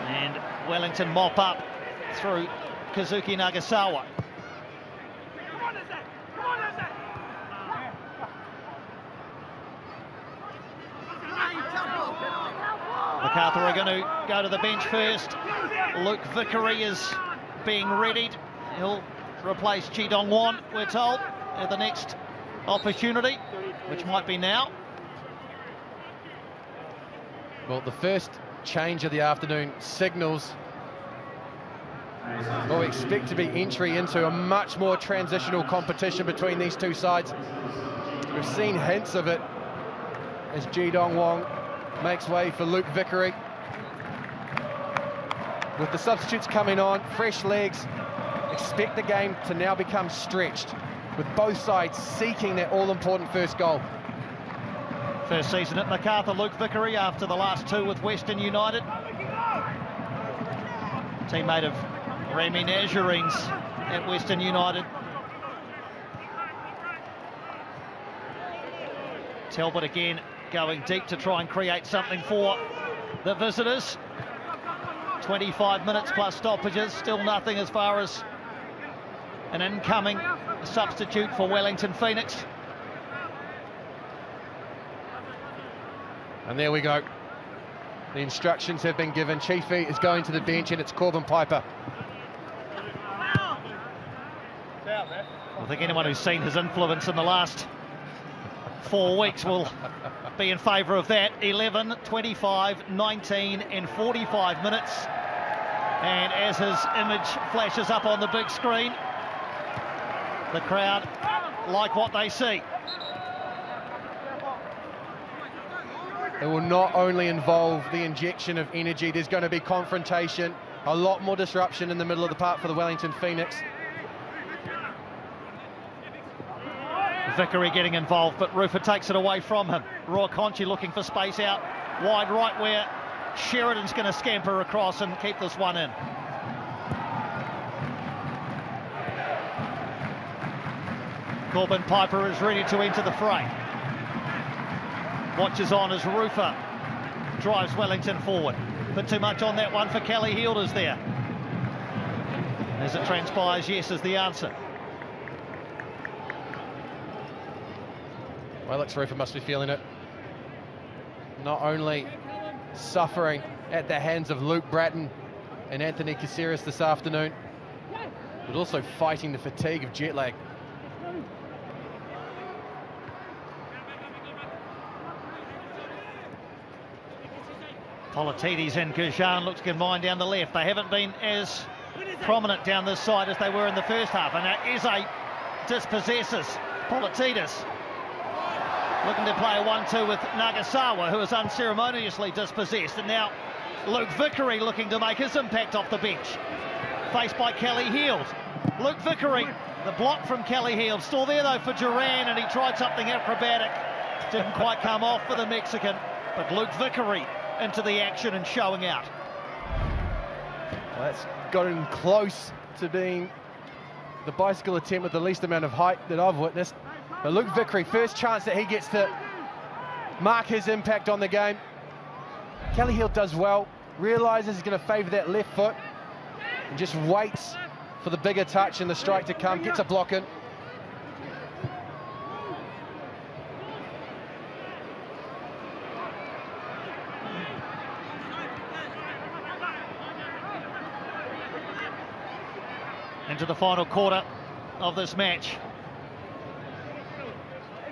And Wellington mop up through Kazuki Nagasawa. Macarthur are going to go to the bench first. Luke Vickery is being readied. He'll replace Ji Dong-won, we're told, at the next opportunity, which might be now. Well, the first change of the afternoon signals what we expect to be entry into a much more transitional competition between these two sides. We've seen hints of it as Ji Dong-won makes way for Luke Vickery. With the substitutes coming on, fresh legs, expect the game to now become stretched, with both sides seeking that all-important first goal. First season at Macarthur, Luke Vickery, after the last two with Western United. Teammate of Remy Nazarines at Western United. Talbot again going deep to try and create something for the visitors. 25 minutes plus stoppages, still nothing as far as an incoming substitute for Wellington Phoenix. And there we go. The instructions have been given. Chiefy is going to the bench, and it's Corbin Piper. I think anyone who's seen his influence in the last 4 weeks will be in favour of that. 11, 25, 19 and 45 minutes. And as his image flashes up on the big screen, the crowd like what they see. It will not only involve the injection of energy, there's going to be confrontation, a lot more disruption in the middle of the park for the Wellington Phoenix. Vickery getting involved, but Rufer takes it away from him. Roy Conchi looking for space out wide right, where Sheridan's going to scamper across and keep this one in. Corbin Piper is ready to enter the fray. Watches on as Rufer drives Wellington forward. Bit too much on that one for Kelly Hilders there. As it transpires, yes is the answer. Well, Alex Rufer must be feeling it. Not only suffering at the hands of Luke Bratton and Anthony Caceres this afternoon, but also fighting the fatigue of jet lag. Politides and Gujan look to combine down the left. They haven't been as prominent down this side as they were in the first half, and that is a dispossesses. Politides looking to play a 1-2 with Nagasawa, who is unceremoniously dispossessed, and now Luke Vickery looking to make his impact off the bench. Faced by Kelly Heald. Luke Vickery, the block from Kelly Heald, still there though for Duran, and he tried something acrobatic. Didn't quite come off for the Mexican, but Luke Vickery into the action and showing out. Well, that's gotten close to being the bicycle attempt with the least amount of height that I've witnessed. But Luke Vickery, first chance that he gets to mark his impact on the game. Kelly Heald does well, realises he's going to favour that left foot, and just waits for the bigger touch and the strike to come, gets a block in. Into the final quarter of this match.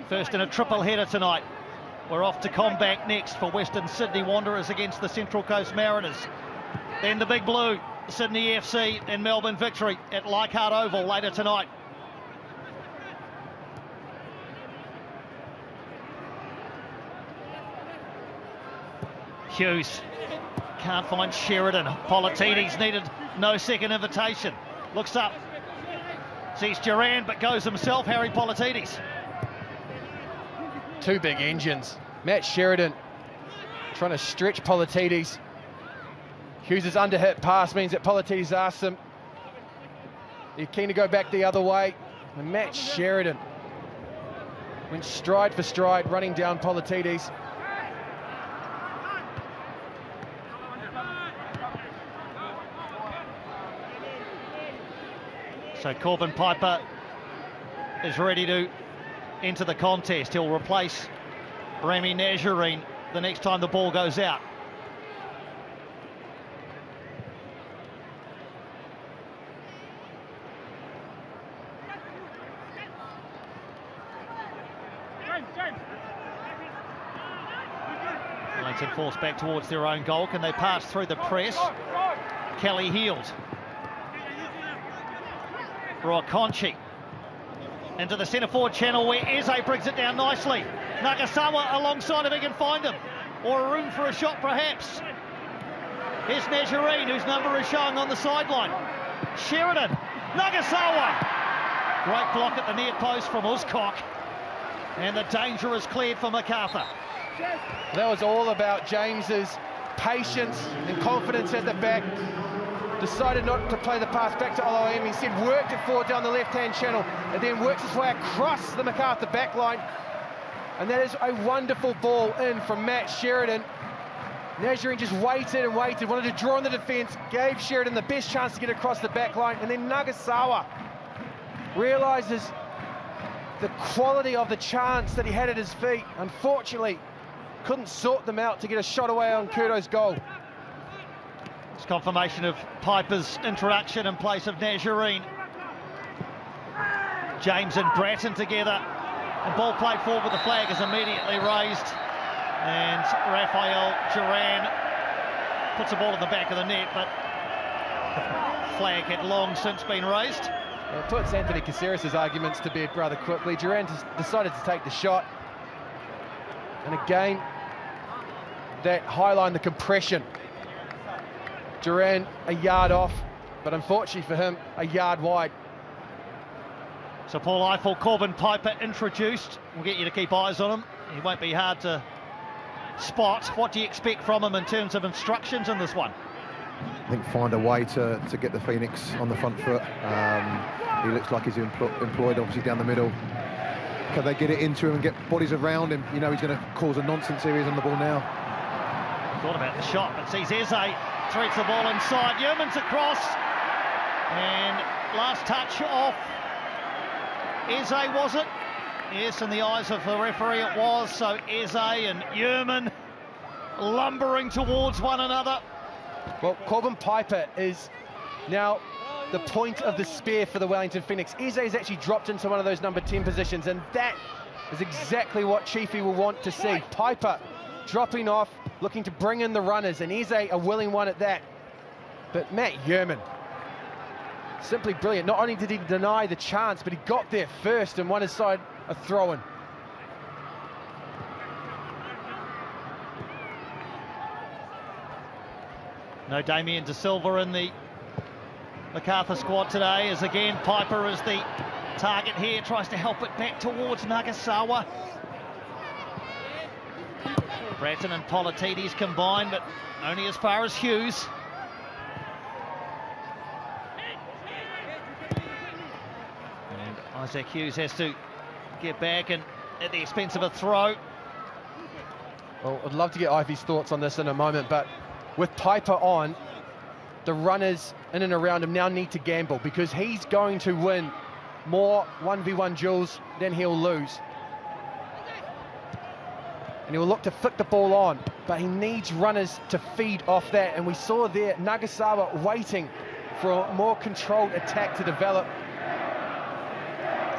First in a triple header tonight. We're off to Combank next for Western Sydney Wanderers against the Central Coast Mariners. Then the Big Blue, Sydney FC and Melbourne Victory at Leichhardt Oval later tonight. Hughes can't find Sheridan. Politides needed no second invitation. Looks up, sees Duran, but goes himself, Harry Politides. Two big engines. Matt Sheridan trying to stretch Politides. Hughes' underhit pass means that Politides asks him, you're keen to go back the other way. And Matt Sheridan went stride for stride, running down Politides. So Corbin Piper is ready to enter the contest. He'll replace Rami Nazarene the next time the ball goes out. Wellington forced back towards their own goal. Can they pass through the press? Kelly Heald. Rokonchi into the centre forward channel where Eze brings it down nicely. Nagasawa alongside if he can find him, or a room for a shot perhaps. Here's Nazarene, whose number is showing on the sideline. Sheridan, Nagasawa. Great block at the near post from Uzcock, and the danger is cleared for Macarthur. That was all about James's patience and confidence at the back. Decided not to play the pass back to Oloam. Instead worked it forward down the left-hand channel and then works his way across the Macarthur back line. And that is a wonderful ball in from Matt Sheridan. Nazarene just waited and waited, wanted to draw on the defence, gave Sheridan the best chance to get across the back line, and then Nagasawa realises the quality of the chance that he had at his feet. Unfortunately, couldn't sort them out to get a shot away on Kurto's goal. It's confirmation of Piper's introduction in place of Nazarene. James and Bratton together. The ball played forward with the flag is immediately raised. And Raphael Duran puts the ball in the back of the net, but the flag had long since been raised. It puts Anthony Caceres' arguments to bed rather quickly. Duran decided to take the shot. And again, that highline the compression. Duran a yard off, but unfortunately for him, a yard wide. So Paul Eiffel, Corbin Piper introduced. We'll get you to keep eyes on him. He won't be hard to spot. What do you expect from him in terms of instructions in this one? I think find a way to get the Phoenix on the front foot. He looks like he's employed obviously down the middle. Can they get it into him and get bodies around him? You know he's going to cause a nonsense series on the ball now. Thought about the shot, but sees Eze. Threads the ball inside. Yeoman's across. And last touch off Eze, was it? Yes, in the eyes of the referee it was. So Eze and Yeoman lumbering towards one another. Well, Corbin Piper is now the point of the spear for the Wellington Phoenix. Eze has actually dropped into one of those number 10 positions, and that is exactly what Chiefy will want to see. Piper dropping off, looking to bring in the runners, and Eze a willing one at that. But Matt Yeoman, simply brilliant. Not only did he deny the chance, but he got there first and won his side a throw-in. No Damien De Silva in the Macarthur squad today, as again Piper is the target here, tries to help it back towards Nagasawa. Bratton and Politides combined, but only as far as Hughes. And Isaac Hughes has to get back and at the expense of a throw. Well, I'd love to get Ivey's thoughts on this in a moment, but with Piper on, the runners in and around him now need to gamble, because he's going to win more 1v1 duels than he'll lose. And he'll look to flick the ball on, but he needs runners to feed off that. And we saw there Nagasawa waiting for a more controlled attack to develop.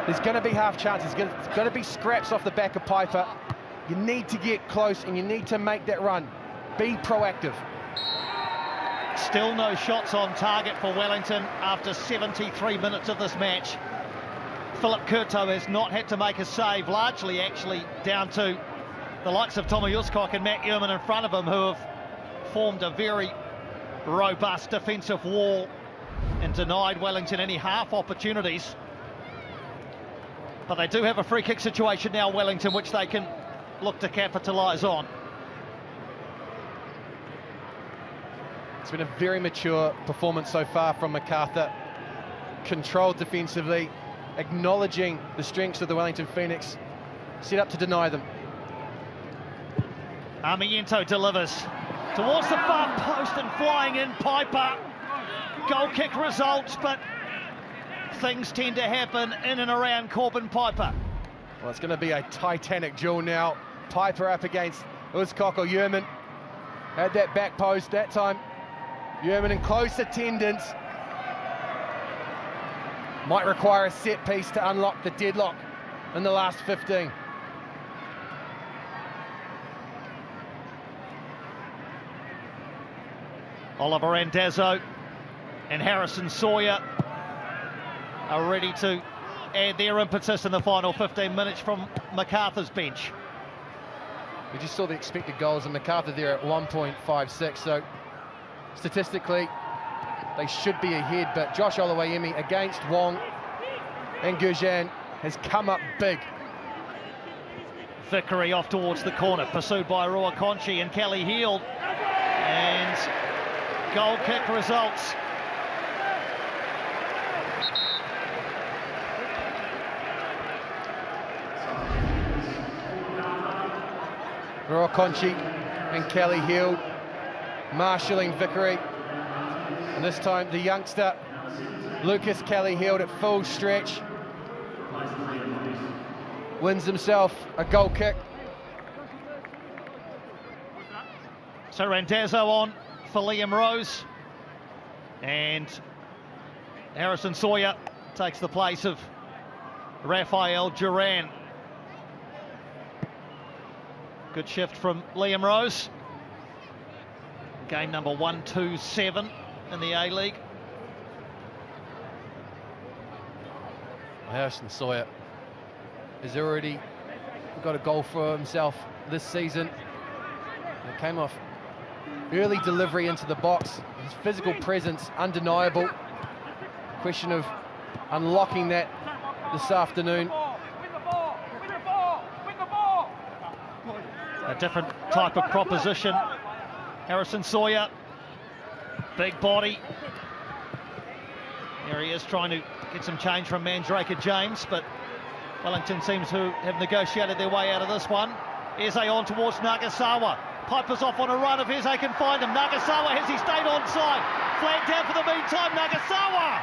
There's going to be half chances. There's going to be scraps off the back of Piper. You need to get close and you need to make that run. Be proactive. Still no shots on target for Wellington after 73 minutes of this match. Philip Kurto has not had to make a save, largely actually down to the likes of Tommy Uzcock and Matt Yeoman in front of him, who have formed a very robust defensive wall and denied Wellington any half opportunities. But they do have a free kick situation now, Wellington, which they can look to capitalise on. It's been a very mature performance so far from Macarthur. Controlled defensively, acknowledging the strengths of the Wellington Phoenix, set up to deny them. Armiento delivers towards the far post and flying in Piper. Goal kick results, but things tend to happen in and around Corbin Piper. Well, it's going to be a titanic duel now. Piper up against Uzkok or Yerman. Had that back post that time. Yerman in close attendance. Might require a set piece to unlock the deadlock in the last 15. Oliver Randazzo and Harrison Sawyer are ready to add their impetus in the final 15 minutes from Macarthur's bench. We just saw the expected goals and Macarthur there at 1.56, so statistically they should be ahead, but Josh Oluwayemi against Wong and Gurjan has come up big. Vickery off towards the corner, pursued by Rua Conchi and Kelly Heald, and goal kick results. Rua Conchi and Kelly Heald marshalling Vickery, and this time the youngster Lucas Kelly Heald at full stretch wins himself a goal kick. So Randazzo on for Liam Rose, and Harrison Sawyer takes the place of Rafael Duran. Good shift from Liam Rose. Game number 127 in the A-League. Harrison Sawyer has already got a goal for himself this season. It came off early delivery into the box. His physical presence undeniable. Question of unlocking that this afternoon. A different type of proposition. Harrison Sawyer, big body. There he is trying to get some change from Mandraker James, but Wellington seems to have negotiated their way out of this one. Eze on towards Nagasawa. Piper's off on a run if Eze can find him. Nagasawa, has he stayed onside? Flagged down for the meantime, Nagasawa!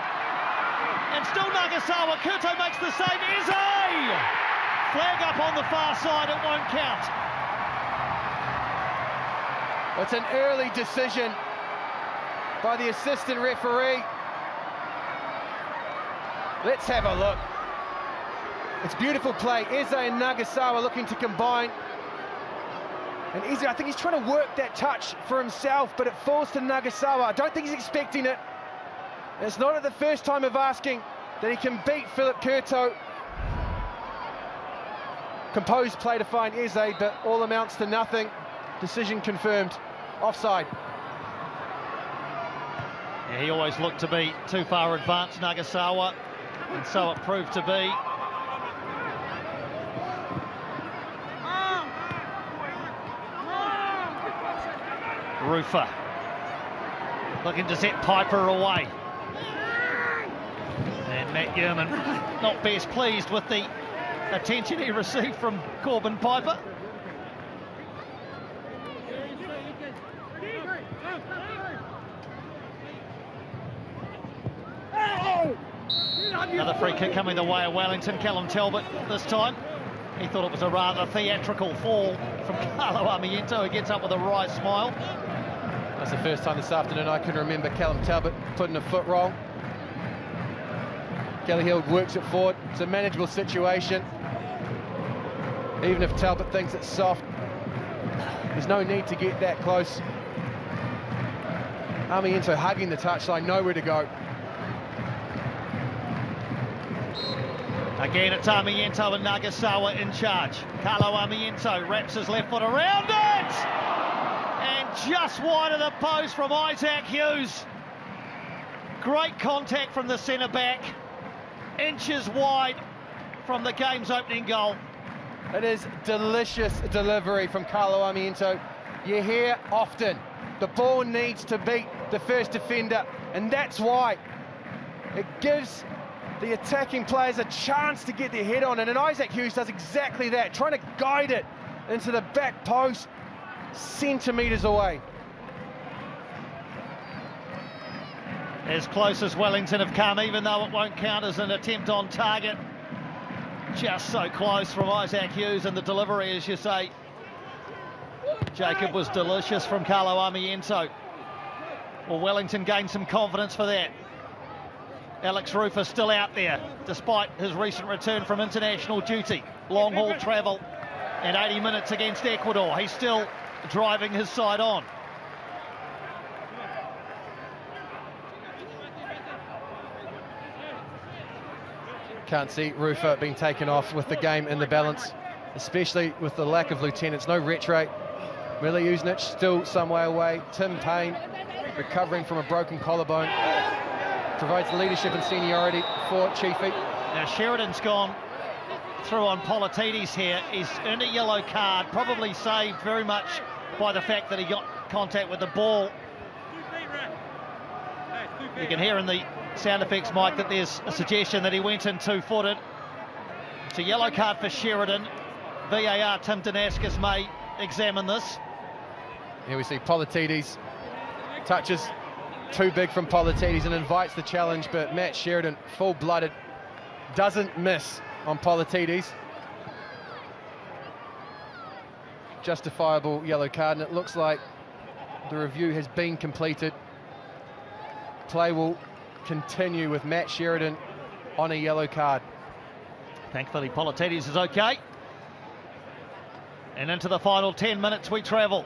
And still Nagasawa, Kurto makes the save, Eze! Flag up on the far side, it won't count. It's an early decision by the assistant referee. Let's have a look. It's beautiful play. Eze and Nagasawa looking to combine. And Eze, I think he's trying to work that touch for himself, but it falls to Nagasawa. I don't think he's expecting it. And it's not at the first time of asking that he can beat Philip Kurto. Composed play to find Eze, but all amounts to nothing. Decision confirmed. Offside. Yeah, he always looked to be too far advanced, Nagasawa, and so it proved to be. Rufer looking to set Piper away. And Matt Yerman not best pleased with the attention he received from Corbin Piper. Another free kick coming the way of Wellington. Callum Talbot this time. He thought it was a rather theatrical fall from Carlo Armiento, who gets up with a wry smile. That's the first time this afternoon I can remember Callum Talbot putting a foot wrong. Kelly Heald works it forward. It's a manageable situation. Even if Talbot thinks it's soft, there's no need to get that close. Armiento hugging the touchline, nowhere to go. Again, it's Armiento and Nagasawa in charge. Carlo Armiento wraps his left foot around it! And just wide of the post from Isaac Hughes. Great contact from the centre-back, inches wide from the game's opening goal. It is delicious delivery from Carlo Armiento. You hear often, the ball needs to beat the first defender, and that's why it gives the attacking players a chance to get their head on it, and Isaac Hughes does exactly that, trying to guide it into the back post, centimetres away. As close as Wellington have come, even though it won't count as an attempt on target. Just so close from Isaac Hughes, and the delivery, as you say, Jacob, was delicious from Carlo Armiento. Well, Wellington gained some confidence for that. Alex Rufer still out there, despite his recent return from international duty. Long haul travel and 80 minutes against Ecuador. He's still driving his side on. Can't see Rufer being taken off with the game in the balance, especially with the lack of lieutenants. No Retre. Mile Jusnic still some way away. Tim Payne recovering from a broken collarbone. Provides leadership and seniority for Chiefy. Now Sheridan's gone through on Politidis here. He's earned a yellow card, probably saved very much by the fact that he got contact with the ball. You can hear in the sound effects, Mike, that there's a suggestion that he went in two-footed. It's a yellow card for Sheridan. VAR Tim Danaskis may examine this. Here we see Politidis. Touches too big from Politidis and invites the challenge, but Matt Sheridan, full-blooded, doesn't miss on Politidis. Justifiable yellow card, and it looks like the review has been completed. Play will continue with Matt Sheridan on a yellow card. Thankfully, Politidis is okay. And into the final 10 minutes we travel.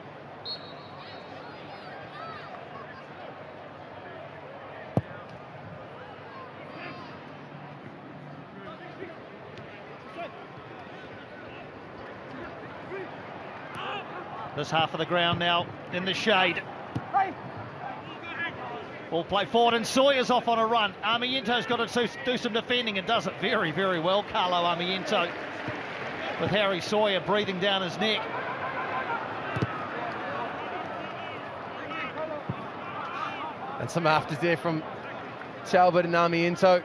This half of the ground now in the shade. Ball play forward and Sawyer's off on a run. Armiento's got to do some defending and does it very, very well. Carlo Armiento with Harry Sawyer breathing down his neck. And some afters there from Talbot and Armiento.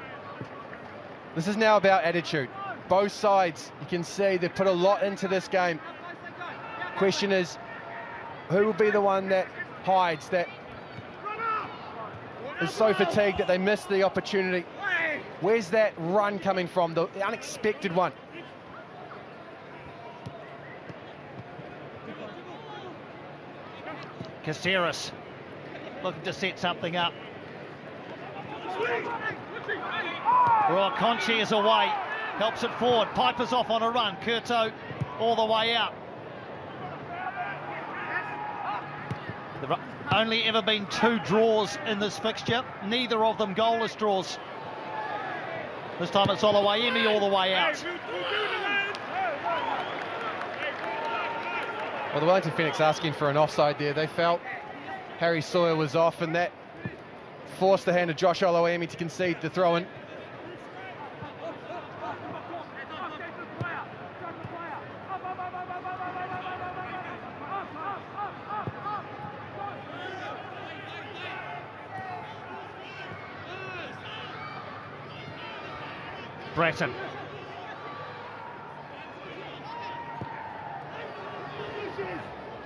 This is now about attitude. Both sides, you can see they've put a lot into this game. Question is, who will be the one that hides, that is so fatigued that they miss the opportunity? Where's that run coming from, the unexpected one? Caceres looking to set something up. Roy Conchi is away, helps it forward. Piper's off on a run. Curto all the way out. There have only ever been 2 draws in this fixture, neither of them goalless draws. This time it's Oluwayemi all the way out. Well, the Wellington Phoenix asking for an offside there. They felt Harry Sawyer was off, and that forced the hand of Josh Oluwayemi to concede the throw-in. Breton.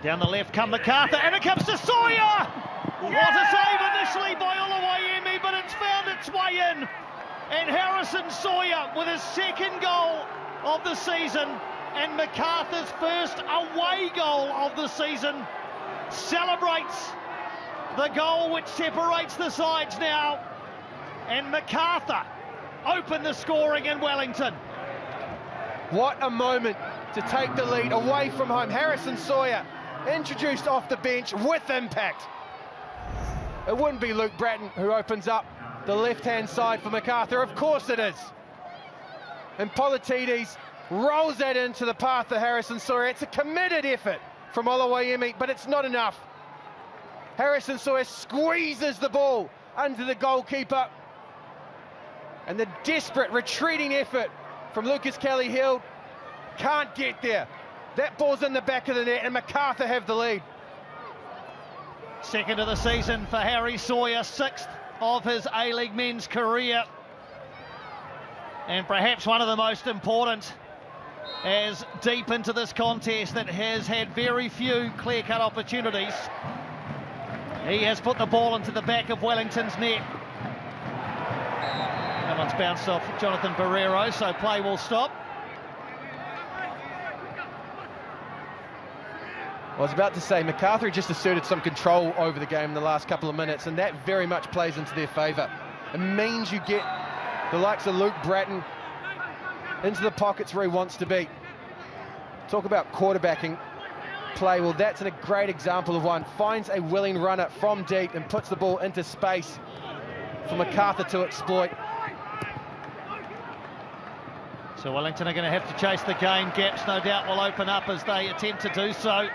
Down the left come Macarthur, and it comes to Sawyer! What a save initially by Oluwayemi, but it's found its way in. And Harrison Sawyer with his second goal of the season, and Macarthur's first away goal of the season, celebrates the goal which separates the sides now. And Macarthur opened the scoring in Wellington. What a moment to take the lead away from home. Harrison Sawyer introduced off the bench with impact. It wouldn't be Luke Bratton who opens up the left-hand side for Macarthur. Of course it is. And Politidis rolls that into the path of Harrison Sawyer. It's a committed effort from Oluwayemi, but it's not enough. Harrison Sawyer squeezes the ball under the goalkeeper. And the desperate retreating effort from Lucas Kelly-Hill can't get there. That ball's in the back of the net and Macarthur have the lead. Second of the season for Harry Sawyer, 6th of his A-League men's career. And perhaps one of the most important, as deep into this contest that has had very few clear-cut opportunities. He has put the ball into the back of Wellington's net. That one's bounced off Jonathan Barrero, so play will stop. I was about to say, Macarthur just asserted some control over the game in the last couple of minutes, and that very much plays into their favour. It means you get the likes of Luke Bratton into the pockets where he wants to be. Talk about quarterbacking play. Well, that's a great example of one. Finds a willing runner from deep and puts the ball into space for Macarthur to exploit. So Wellington are going to have to chase the game. Gaps no doubt will open up as they attempt to do so.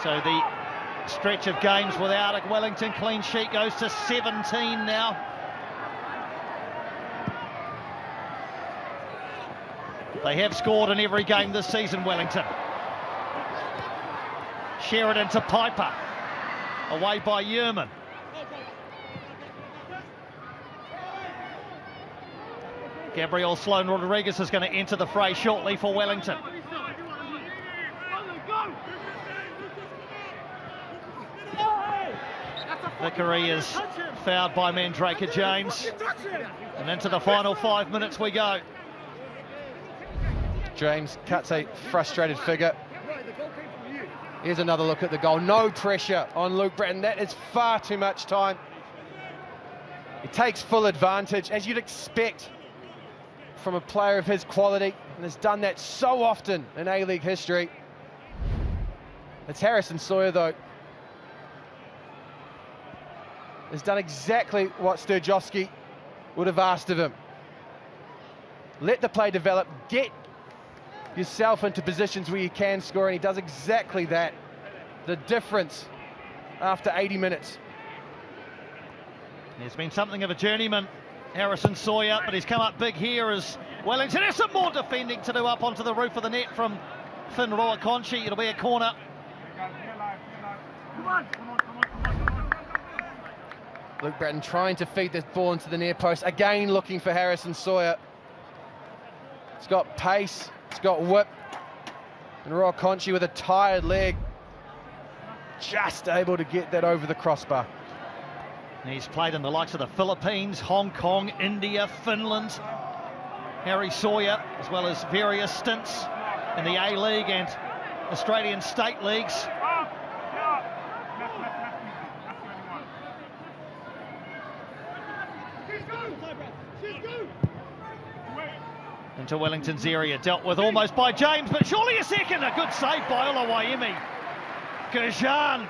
So the stretch of games without a Wellington clean sheet goes to 17 now. They have scored in every game this season, Wellington. Sheridan to Piper. Away by Yearman. Gabriel Sloan Rodriguez is going to enter the fray shortly for Wellington. Vickery is fouled by Mandraker James. And into the final 5 minutes we go. James cuts a frustrated figure. Here's another look at the goal. No pressure on Luke Bratton. That is far too much time. He takes full advantage, as you'd expect from a player of his quality, and has done that so often in A-League history. It's Harrison Sawyer, though. Has done exactly what Sturjowski would have asked of him. Let the play develop, get yourself into positions where you can score, and he does exactly that. The difference after 80 minutes. He's been something of a journeyman, Harrison Sawyer, but he's come up big here as Wellington has some more defending to do up onto the roof of the net from Finn Roa-Conchi. It'll be a corner. Luke Bratton trying to feed this ball into the near post, again looking for Harrison Sawyer. It's got pace, it's got whip, and Roa-Conchi with a tired leg, just able to get that over the crossbar. He's played in the likes of the Philippines, Hong Kong, India, Finland. Harry Sawyer, as well as various stints in the A-League and Australian state leagues. Into Wellington's area, dealt with almost by James, but surely a second. A good save by Oluwayemi. Gajan,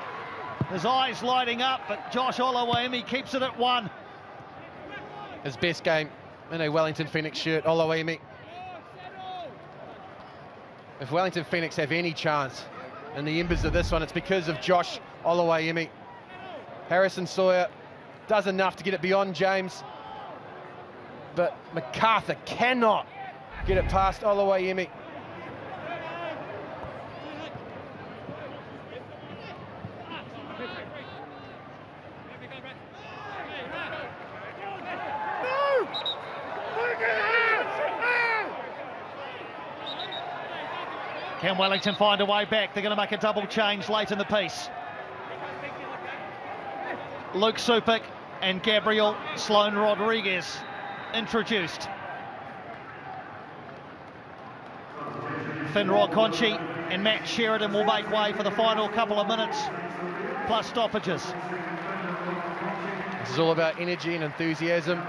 his eyes lighting up, but Josh Oluwayemi keeps it at 1. His best game in a Wellington Phoenix shirt, Oluwayemi. If Wellington Phoenix have any chance in the embers of this one, it's because of Josh Oluwayemi. Harrison Sawyer does enough to get it beyond James, but Macarthur cannot get it past Oluwayemi. Can Wellington find a way back? They're going to make a double change late in the piece. Luke Supik and Gabriel Sloan Rodriguez introduced. Finn Roa-Conchi and Matt Sheridan will make way for the final couple of minutes, plus stoppages. This is all about energy and enthusiasm.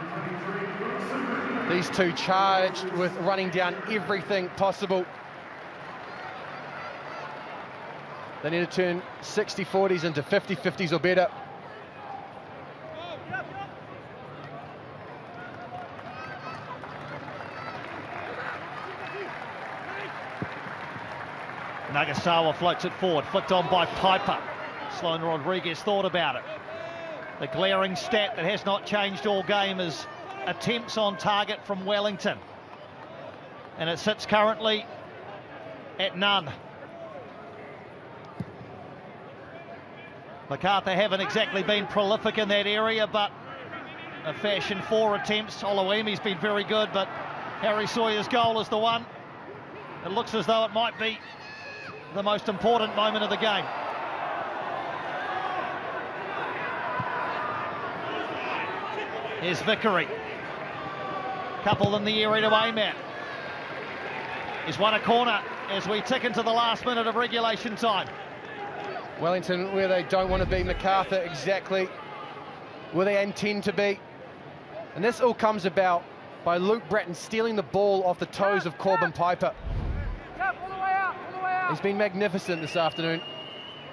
These two charged with running down everything possible. They need to turn 60-40s into 50-50s or better. Nagasawa floats it forward, flicked on by Piper. Sloan Rodriguez thought about it. The glaring stat that has not changed all game is attempts on target from Wellington. And it sits currently at none. Macarthur haven't exactly been prolific in that area, but a fashion 4 attempts. Oluwemi's been very good, but Harry Sawyer's goal is the one. It looks as though it might be the most important moment of the game. Here's Vickery. Couple in the area to aim at. He's won a corner as we tick into the last minute of regulation time. Wellington, where they don't want to be, Macarthur exactly where they intend to be. And this all comes about by Luke Bratton stealing the ball off the toes of Corbin Piper. He's been magnificent this afternoon.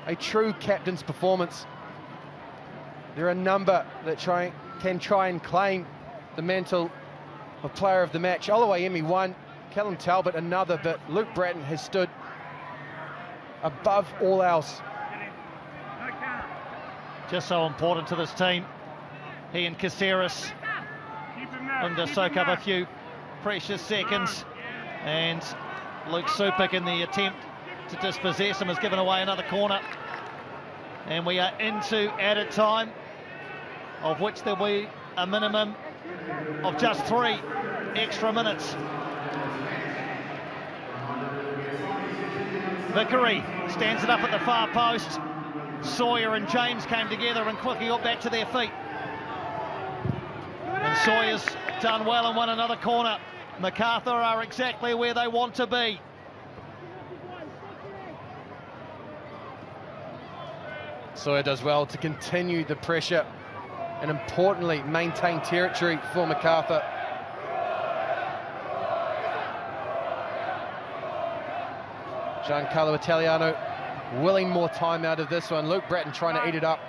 A true captain's performance. There are a number that can try and claim the mantle of player of the match. Oluwemi one, Callum Talbot another, but Luke Bratton has stood above all else. Just so important to this team. He and Caceres looking to soak up a few precious seconds, and Luke Supik in the attempt to dispossess him has given away another corner, and we are into added time, of which there will be a minimum of just 3 extra minutes. Vickery stands it up at the far post. Sawyer and James came together and quickly got back to their feet. And Sawyer's done well and won another corner. Macarthur are exactly where they want to be. Sawyer does well to continue the pressure and importantly maintain territory for Macarthur. Giancarlo Italiano willing more time out of this one. Luke Bratton trying to eat it up.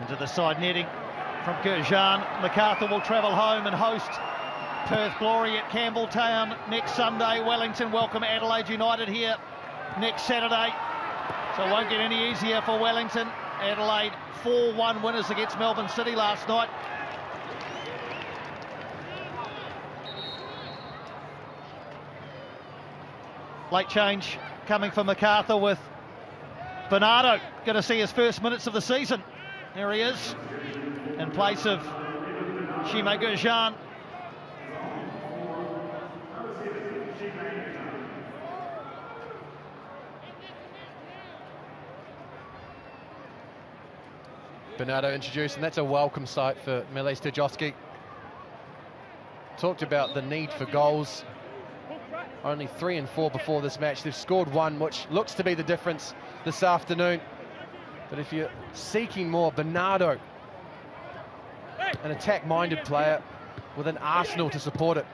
Into the side netting from Gurjan. Macarthur will travel home and host Perth Glory at Campbelltown next Sunday. Wellington welcome Adelaide United here next Saturday. So it won't get any easier for Wellington. Adelaide 4-1 winners against Melbourne City last night. Late change coming for Macarthur with Bernardo going to see his first minutes of the season. There he is, in place of Shime Gurjan. Bernardo introduced, and that's a welcome sight for Mile Stajovski. Talked about the need for goals. Only 3 and 4 before this match. They've scored 1, which looks to be the difference this afternoon. But if you're seeking more, Bernardo, an attack-minded player with an arsenal to support it.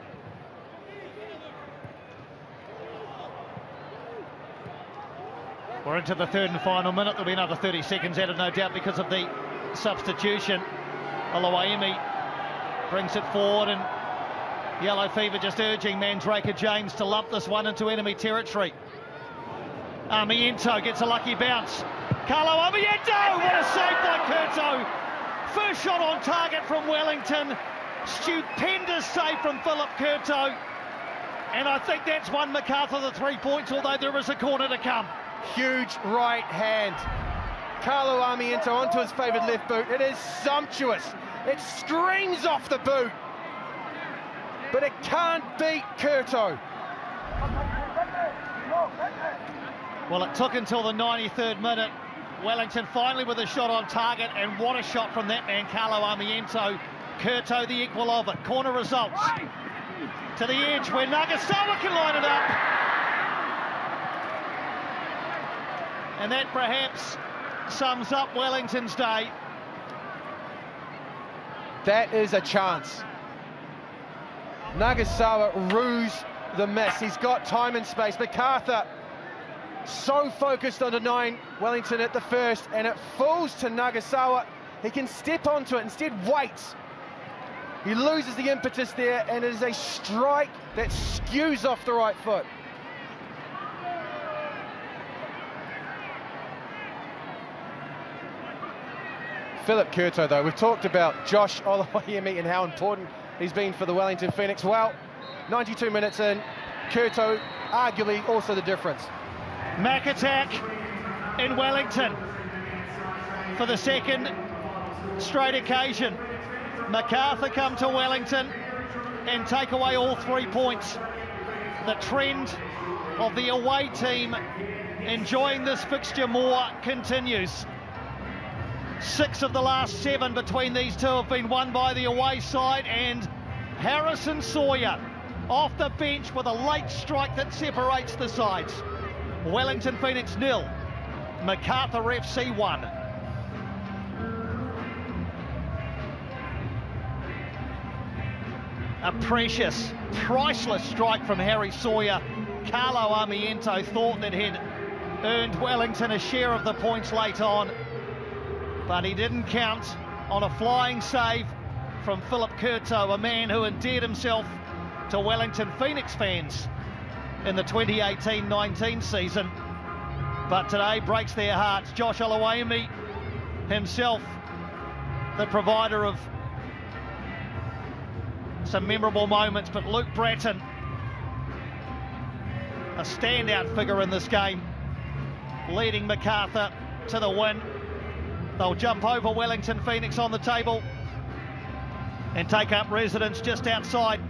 We're into the third and final minute. There'll be another 30 seconds added, no doubt, because of the substitution. Oluwemi brings it forward, and Yellow Fever just urging Mandraker James to lump this one into enemy territory. Armiento gets a lucky bounce. Carlo Armiento! What a save by Curto! First shot on target from Wellington. Stupendous save from Philip Curto. And I think that's won Macarthur the 3 points, although there is a corner to come. Huge right hand. Carlo Armiento onto his favoured left boot. It is sumptuous. It screams off the boot. But it can't beat Curto. Well, it took until the 93rd minute. Wellington finally with a shot on target, and what a shot from that man, Carlo Armiento. Curto the equal of it. Corner results. To the edge where Nagasawa can line it up. And that perhaps sums up Wellington's day. That is a chance. Nagasawa rues the miss. He's got time and space. Macarthur so focused on denying Wellington at the first, and it falls to Nagasawa. He can step onto it, instead waits. He loses the impetus there, and it is a strike that skews off the right foot. Philip Curto, though, we've talked about Josh Oluwayemi and how important he's been for the Wellington Phoenix. Well, 92 minutes in, Curto arguably also the difference. Mac attack in Wellington for the second straight occasion. Macarthur come to Wellington and take away all 3 points. The trend of the away team enjoying this fixture more continues. 6 of the last 7 between these two have been won by the away side, and Harrison Sawyer off the bench with a late strike that separates the sides. Wellington Phoenix 0, Macarthur FC 1. A precious, priceless strike from Harry Sawyer. Carlo Armiento thought that he'd earned Wellington a share of the points late on, but he didn't count on a flying save from Philip Curto, a man who endeared himself to Wellington Phoenix fans in the 2018-19 season, but today breaks their hearts. Josh Oluwayemi himself, the provider of some memorable moments, but Luke Bratton, a standout figure in this game, leading Macarthur to the win. They'll jump over Wellington Phoenix on the table and take up residence just outside